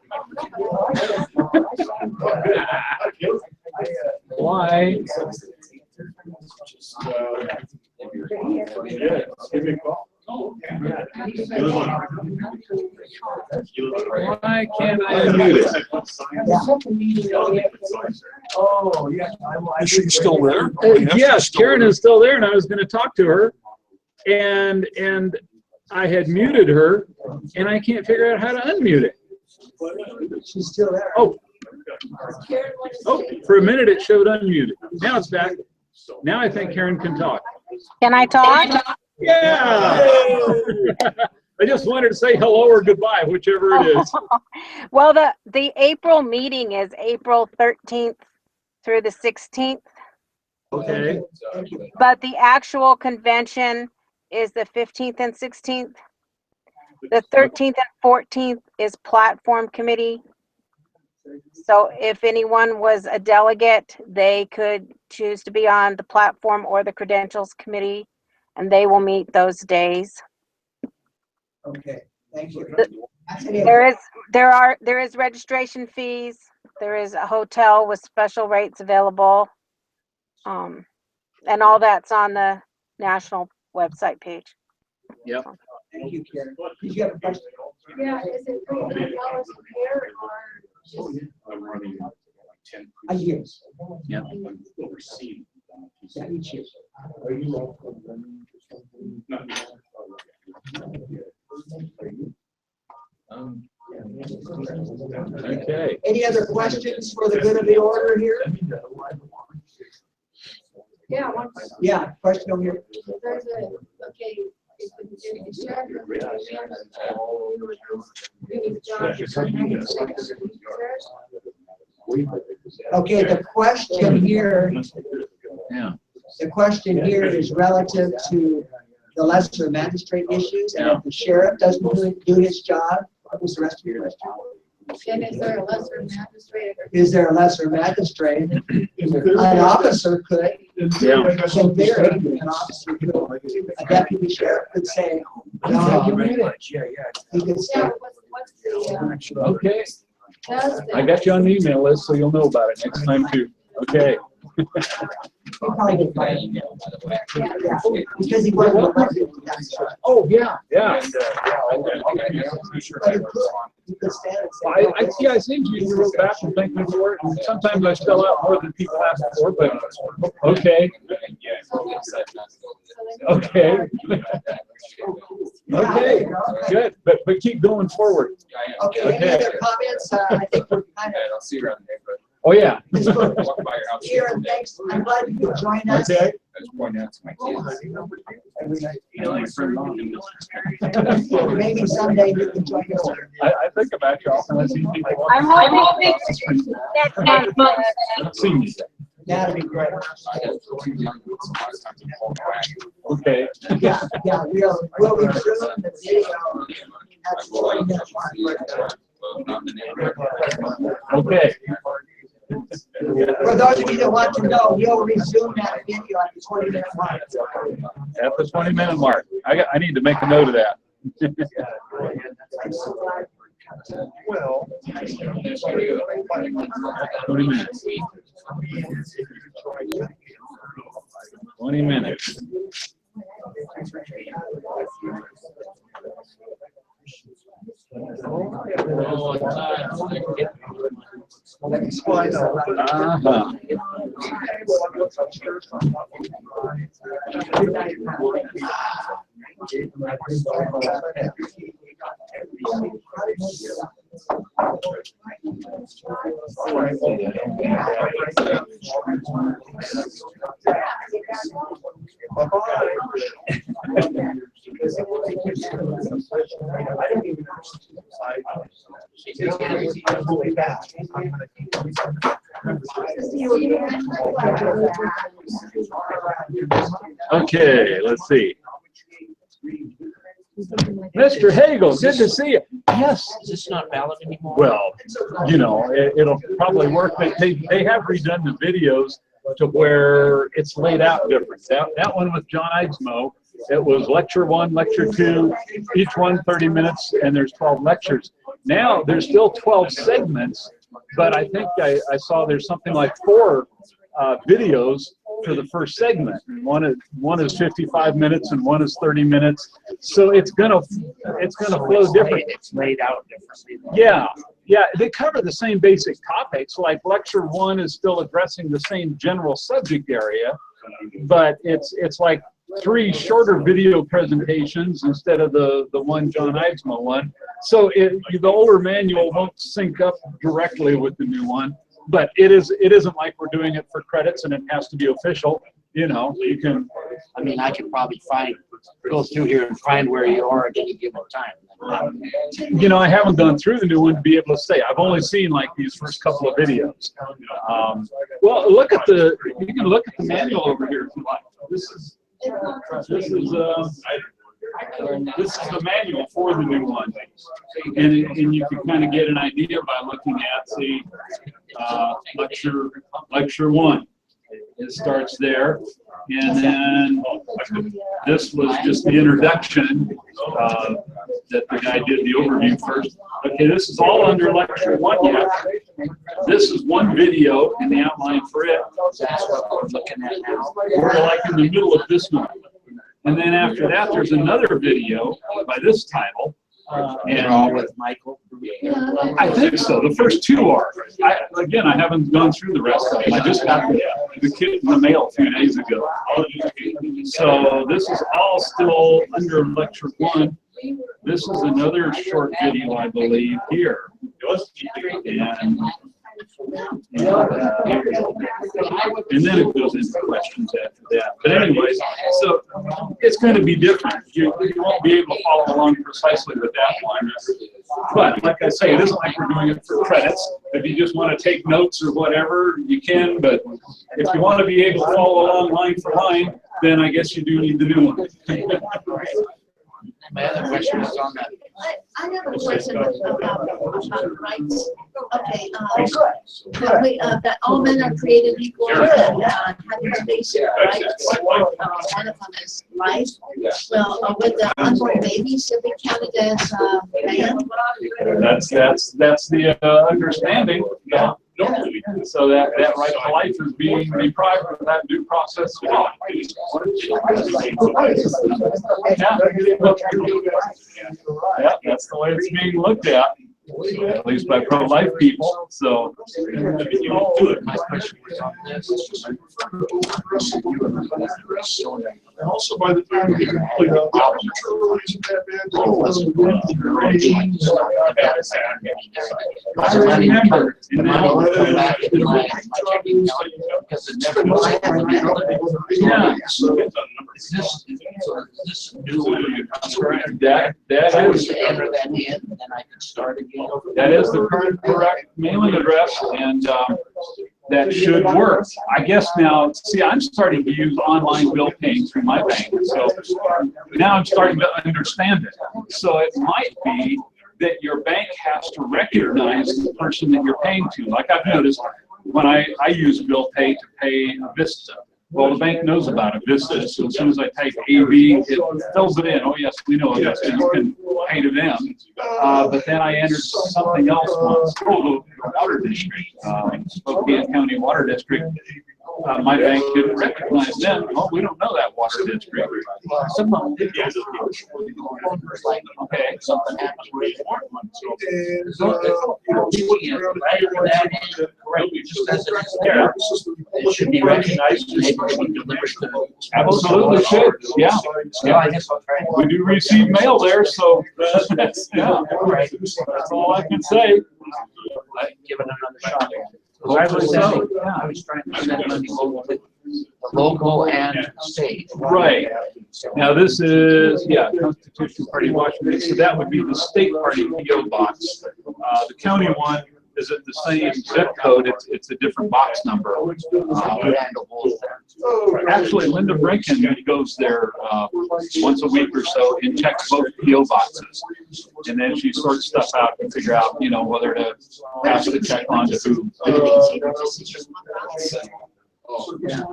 Why?
Give me a call.
Why can't I unmute it?
Oh, yeah.
Is she still there?
Yes, Karen is still there, and I was going to talk to her, and I had muted her, and I can't figure out how to unmute it.
She's still there.
Oh, for a minute it showed unmuted. Now it's back. Now I think Karen can talk.
Can I talk?
Yeah. I just wanted to say hello or goodbye, whichever it is.
Well, the April meeting is April 13th through the 16th,
Okay.
but the actual convention is the 15th and 16th. The 13th and 14th is platform committee. So if anyone was a delegate, they could choose to be on the platform or the credentials committee, and they will meet those days.
Okay, thank you.
There is registration fees. There is a hotel with special rates available. And all that's on the national website page.
Yep.
Thank you, Karen. Did you have a question?
Yeah, is it $300 a year or just?
I'm running like 10.
A year.
Yeah.
Overseen.
Yeah, each year.
Are you
Okay.
Any other questions for the good of the order here?
Yeah, one question.
Yeah, question over here.
There's okay,
Okay, the question here,
Yeah.
the question here is relative to the lesser magistrate issues, and if the sheriff doesn't do his job, what was the rest of your question?
And is there a lesser magistrate?
Is there a lesser magistrate? An officer could,
Yeah.
in theory, an officer could, a deputy sheriff could say, no, he could say,
Yeah, what's the,
Okay.
does
I got you on the email list, so you'll know about it next time too. Okay.
he probably didn't buy an email, by the way. Yeah, because he wasn't elected.
Oh, yeah, yeah.
But he could, he could stand and say.
I seen you wrote back and thanked me for it, and sometimes I spell out more than people ask for, but, okay. Okay. Okay, good, but keep going forward.
Okay, any other comments? I think we're kind of.
I'll see you around the neighborhood.
Oh, yeah.
Here, and thanks, I'm glad you could join us.
Okay.
I just pointed out to my
Maybe someday you can join us.
I think about you often. I see people.
I'm hoping next month.
See you.
That'd be great.
Okay.
Yeah, we'll resume the video at 20 minutes.
Okay.
For those of you that want to know, we'll resume that video at the 20-minute mark.
At the 20-minute mark. I need to make a note of that.
Well.
20 minutes. 20 minutes. Okay, let's see. Mr. Hagel, good to see you. Yes.
Is this not valid anymore?
Well, you know, it'll probably work. They have redone the videos to where it's laid out different. That one with John Eidsmoe, it was lecture 1, lecture 2, each one 30 minutes, and there's 12 lectures. Now there's still 12 segments, but I think I saw there's something like 4 videos for the first segment. One is 55 minutes and one is 30 minutes. So it's gonna flow different.
It's laid out differently.
Yeah, they cover the same basic topics. Like lecture 1 is still addressing the same general subject area, but it's like 3 shorter video presentations instead of the one John Eidsmoe one. So the older manual won't sync up directly with the new one. But it isn't like we're doing it for credits and it has to be official. You know, you can.
I mean, I can probably go through here and find where you are at any given time.
You know, I haven't gone through the new one to be able to say. I've only seen like these first couple of videos. Well, you can look at the manual over here if you like. This is the manual for the new one, and you can kind of get an idea by looking at, see, lecture 1. It starts there, and then this was just the introduction that the guy did the overview first. Okay, this is all under lecture 1 yet. This is one video in the outline for it.
That's what we're looking at now.
We're like in the middle of this one. And then after that, there's another video by this title.
And all with Michael?
I think so. The first 2 are. Again, I haven't gone through the rest of them. I just got the kit in the mail a few days ago. So this is all still under lecture 1. This is another short video, I believe, here. And And then it goes into questions after that. But anyways, so it's going to be different. You won't be able to follow along precisely with that one. But like I say, it isn't like we're doing it for credits. If you just want to take notes or whatever, you can. But if you want to be able to follow along line for line, then I guess you do need the new one.
My other question is on that.
I have a question about rights. Okay, that all men are created equal and having basic rights. One of them is life. Well, with the unborn babies, should be counted as man?
That's the understanding. Yeah. So that right to life is being deprived of that due process. Yeah, that's the way it's being looked at least by pro-life people. So,
My question was on this.
And also by the time we complete
I remember the money would come back in my checking account because it never was.
yeah,
Is this new one?
that
If I was
is
to enter that in, then I can start again.
that is the current correct mailing address, and that should work. I guess now, see, I'm starting to use online bill paying through my bank, so now I'm starting to understand it. So it might be that your bank has to recognize the person that you're paying to. Like I've noticed when I use bill pay to pay a Vista. Well, the bank knows about a Vista, so as soon as I type AV, it fills it in. Oh yes, we know a Vista, you can pay to them. But then I entered something else once, the water district, Spokane County Water District. My bank didn't recognize them. Oh, we don't know that water district.
Some of them did. Like,
okay,
something happened where they weren't one. So, right where that is, right, just as it is there, it should be recognized and able to be delivered to.
Absolutely should. Yeah.
So I guess I'll try.
We do receive mail there, so that's, yeah,
Right.
that's all I can say.
Give it another shot. I was sending, I was trying to send money local and state.
Right. Now this is, yeah, Constitution Party Washington, so that would be the state party PO box. The county one is at the same zip code, it's a different box number. Actually, Linda Brinken goes there once a week or so and checks both PO boxes. And then she sorts stuff out and figure out, you know, whether to pass the check on to who.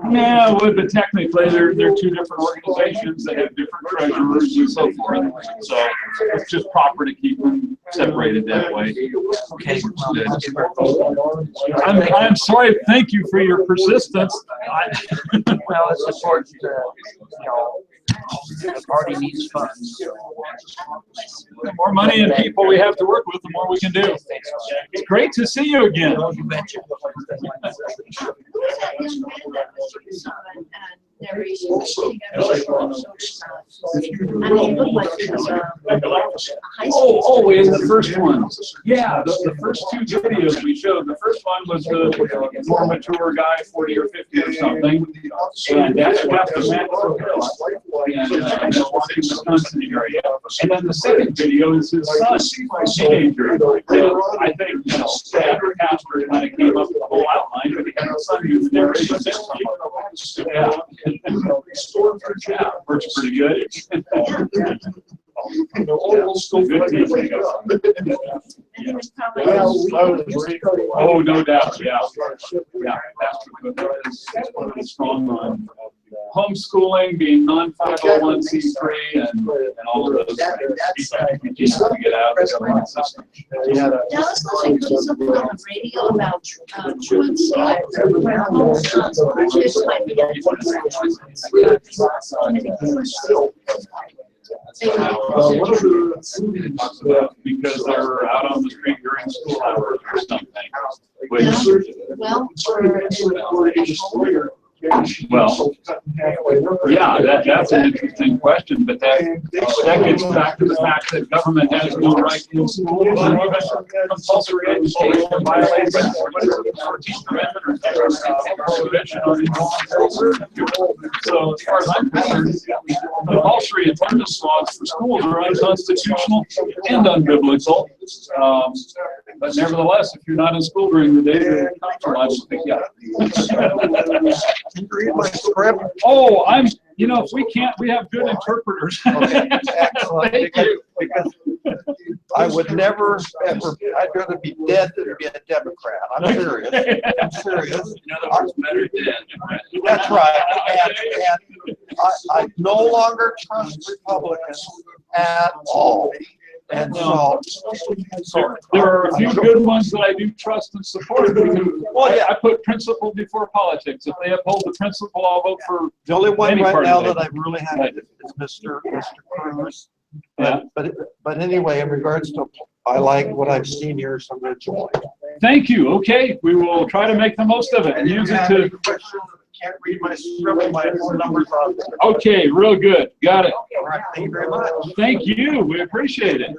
Yeah, well, but technically they're two different organizations that have different treasurers and so forth. So it's just proper to keep them separated that way.
Okay.
I'm sorry. Thank you for your persistence.
Well, it's important to, you know, the party needs funds.
The more money and people we have to work with, the more we can do. It's great to see you again.
You betcha.
Oh, in the first one. Yeah, the first two videos we showed. The first one was the more mature guy, 40 or 50 or something. And that's Pastor David Whitney, Wisconsin area. And then the second video is his son, teenager. I think, you know, the pastor kind of came up with the whole outline, but he had a son who's narrating this. Yeah. Yeah, works pretty good. Good teaching. Oh, no doubt, yeah. Yeah, Pastor Cook is strong on homeschooling, being non-501c3, and all of those things. To get out of the government system.
Now let's listen to something on the radio about truancy.
Because they're out on the street during school hours or something. Which,
Well,
well, Yeah, that's an interesting question, but that gets back to the fact that government has no right in schools and even compulsory education violates so as far as I'm concerned, compulsory attendance laws for schools are unconstitutional and unbiblical. But nevertheless, if you're not in school during the day, they're liable to pick you up. Oh, if we can't, we have good interpreters.
Okay, excellent.
Thank you.
Because I would never, ever, I'd rather be dead than be a Democrat. I'm serious. I'm serious. That's right. And I no longer trust Republicans at all. And so,
there are a few good ones that I do trust and support. Well, yeah, I put principle before politics. If they uphold the principle, I'll vote for
the only one
any
right
party
now
they-
that I really have is Mr. Cruz.
Yeah.
But anyway, in regards to, I like what I've seen here, so I'm going to join.
Thank you. Okay, we will try to make the most of it and use it to.
Can't read my scribble, my phone numbers on there.
Okay, real good. Got it.
All right, thank you very much.
Thank you. We appreciate it.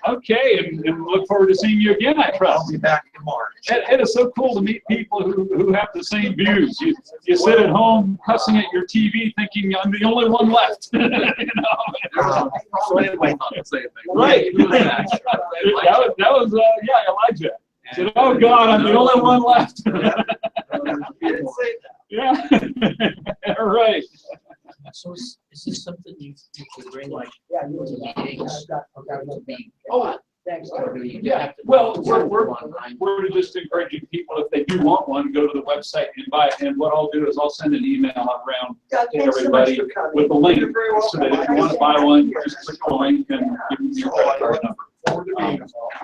Okay, and look forward to seeing you again, I trust.
I'll be back in March.
It is so cool to meet people who have the same views. You sit at home cussing at your TV thinking I'm the only one left. You know?
So anyway,
Right. that was Elijah. Said, oh God, I'm the only one left. Yeah. Right.
So is this something you could bring like meetings?
Oh, thanks.
Or do you
Yeah,
have to?
well, we're just encouraging people, if they do want one, go to the website and buy it. And what I'll do is I'll send an email around to everybody with the link, so that if you want to buy one, just click the link and give me your credit card number.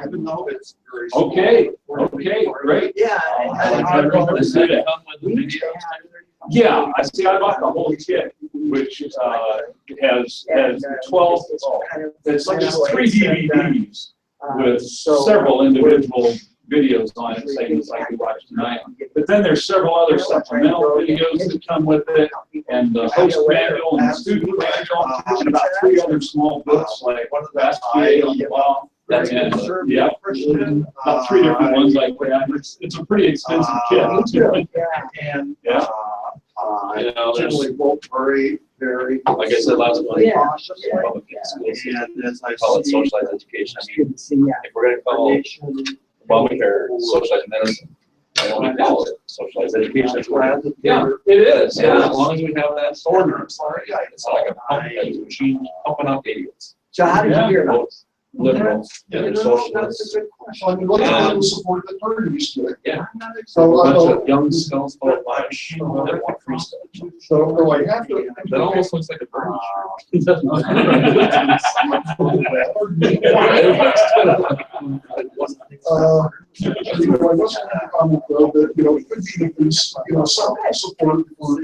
Even though it's very
Okay, great.
Yeah.
Yeah, I see. I bought the whole kit, which has 12. It's like just 3 DVDs with several individual videos on it, saying it's like we watched tonight. But then there's several other supplemental videos that come with it, and the host manual and the student manual, and about 3 other small books like Fast PA on the bottom. And, yeah, about 3 different ones like that. It's a pretty expensive kit.
And
Yeah.
generally both very, very.
Like I said last month,
Yeah.
public schools,
And as I
call it
see,
socialized education. I mean, if we're gonna call Obamacare socialized medicine, I don't want to call it socialized education. Yeah, it is. Yeah, as long as we have that order, it's like a pumping machine pumping up idiots.
So how did you hear about it?
Liberals and socialists.
I mean, look at the support that Turner used to it.
Yeah.
So,
A bunch of young skulls full of lunch, they want free stuff.
so do I have to?
That almost looks like a bird.
You know, I was going to comment though that, it could be that there's, some support for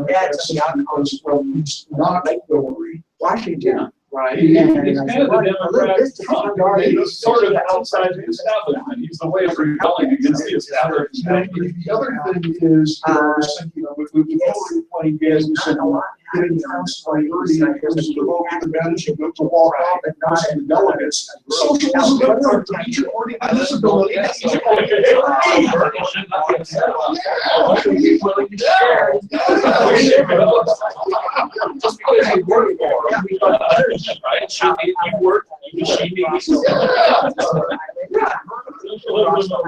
because he's not going.
Washington.
Right.
He's kind of the Democrat Trump. He's sort of outside the establishment. He's the way of rebelling against the establishment.
The other thing is, I was thinking, with the voting playing games and getting the House minority because of the vote advantage of to walk off and not the delegates. Socialism, I disability.
Right? You work, you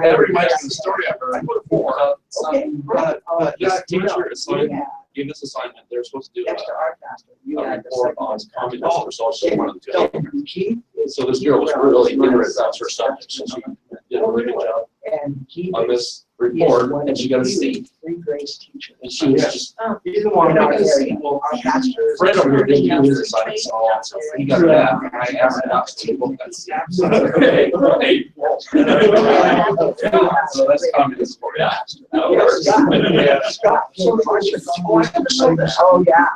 That reminds me of the story I heard before.
This teacher assigned, gave this assignment, they're supposed to do a report on communism or socialism. So this girl was really ignorant about her subject, so she did a really good job on this report, and she got a C. And she was just,
He's the one out there.
Fred over here didn't do his assignment, so he got that. And I asked him out to both that C. Okay, great. So that's communism for you.
Oh, yeah.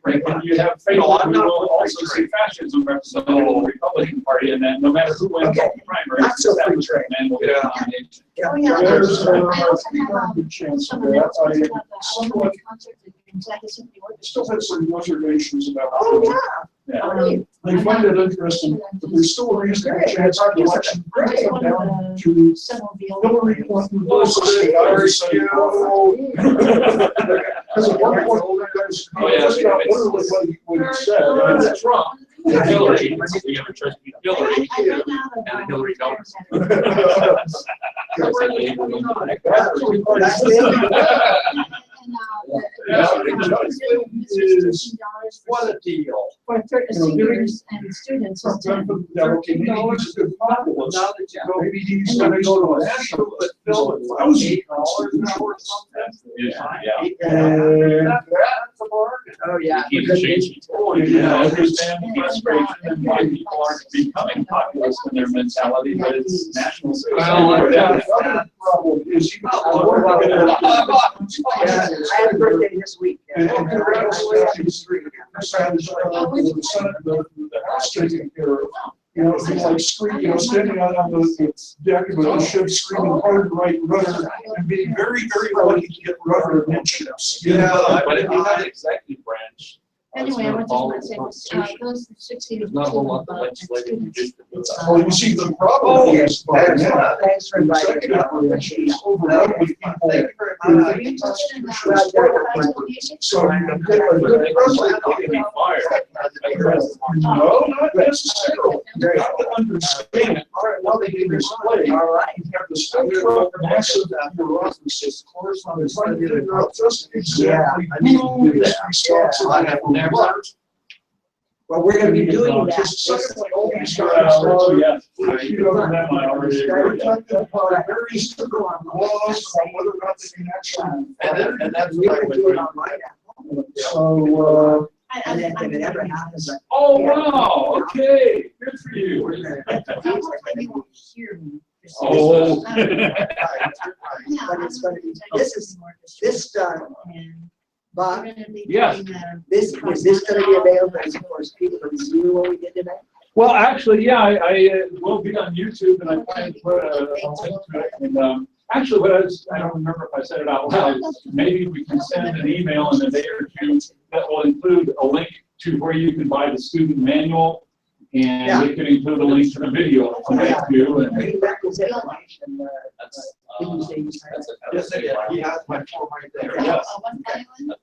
When you have faith, we will also see fascism represented in the Republican Party, and then no matter who wins the primary,
Not so free trade.
man will get a nomination.
There's a good chance of that. I somewhat
that is in the ordinance.
Still had some reservations about.
Oh, yeah.
They find it interesting, but there's still a reasonable chance of the election could come down to Hillary Clinton versus Hillary Because at one point, guys, just got literally what he said.
That's Trump. Hillary, we have a trust between Hillary and Hillary Clinton.
What a deal.
For seniors and students is $10.
He's a good populist. Maybe he's gonna go to a national, but Bill, if I was $8 an hour or something. And that's a bargain.
Oh, yeah.
Keep changing.
I understand the frustration and why people aren't becoming populist in their mentality, but it's national.
Well, the problem is you.
I had a birthday this week.
And congratulations, the house taken care of. You know, it's like screaming, standing out on the deck of the ship, screaming hard right rudder, and being very, very lucky to get rudder amidships.
Yeah, but if you have an executive branch.
Anyway, I just want to say, those 16.
There's not a whole lot of legislative tradition.
Well, you see, the problem is,
Thanks for inviting me.
is overrun with people who think so you get a good president. No, not necessarily. You have to understand how they do this play. All right. You have to still throw massive bureaucracies. They're trying to figure out just exactly who is responsible for what.
Well, we're gonna be doing that.
Just secondly, all these guys are, you know, very strict on laws on whether or not they can actually.
And that's we can do it online now.
So,
and then if it ever happens, like,
Oh, wow, okay, good for you. Oh.
But it's gonna be, this done, Bob,
Yes.
is this gonna be available as for people to review what we did tonight?
Well, actually, yeah, I will be on YouTube, and I plan to put a link to it. And actually, I don't remember if I said it out loud. Maybe we can send an email in a day or two that will include a link to where you can buy the student manual, and it can include a link to the video too. And
Yes, he has my form right there.
Yes.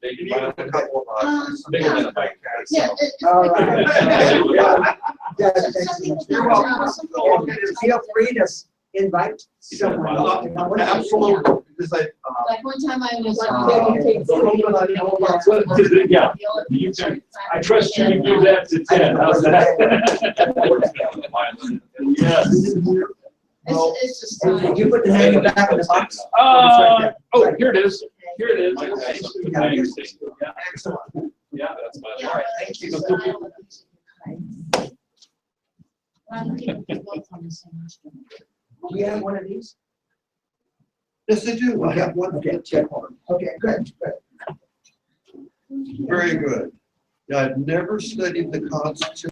You need a couple of bigger than a bike.
Feel free to invite someone.
Absolutely. Because
Like one time I was.
Yeah, you can, I trust you to do that to 10. How's that? Yes.
It's just.
Did you put the name back in the box?
Oh, here it is. Here it is.
Excellent.
Yeah, that's my.
Yeah.
All right, thank you.
Do you have one of these?
Yes, I do.
I have one. Okay, check one. Okay, good, good.
Very good. Yeah, I've never studied the Constitution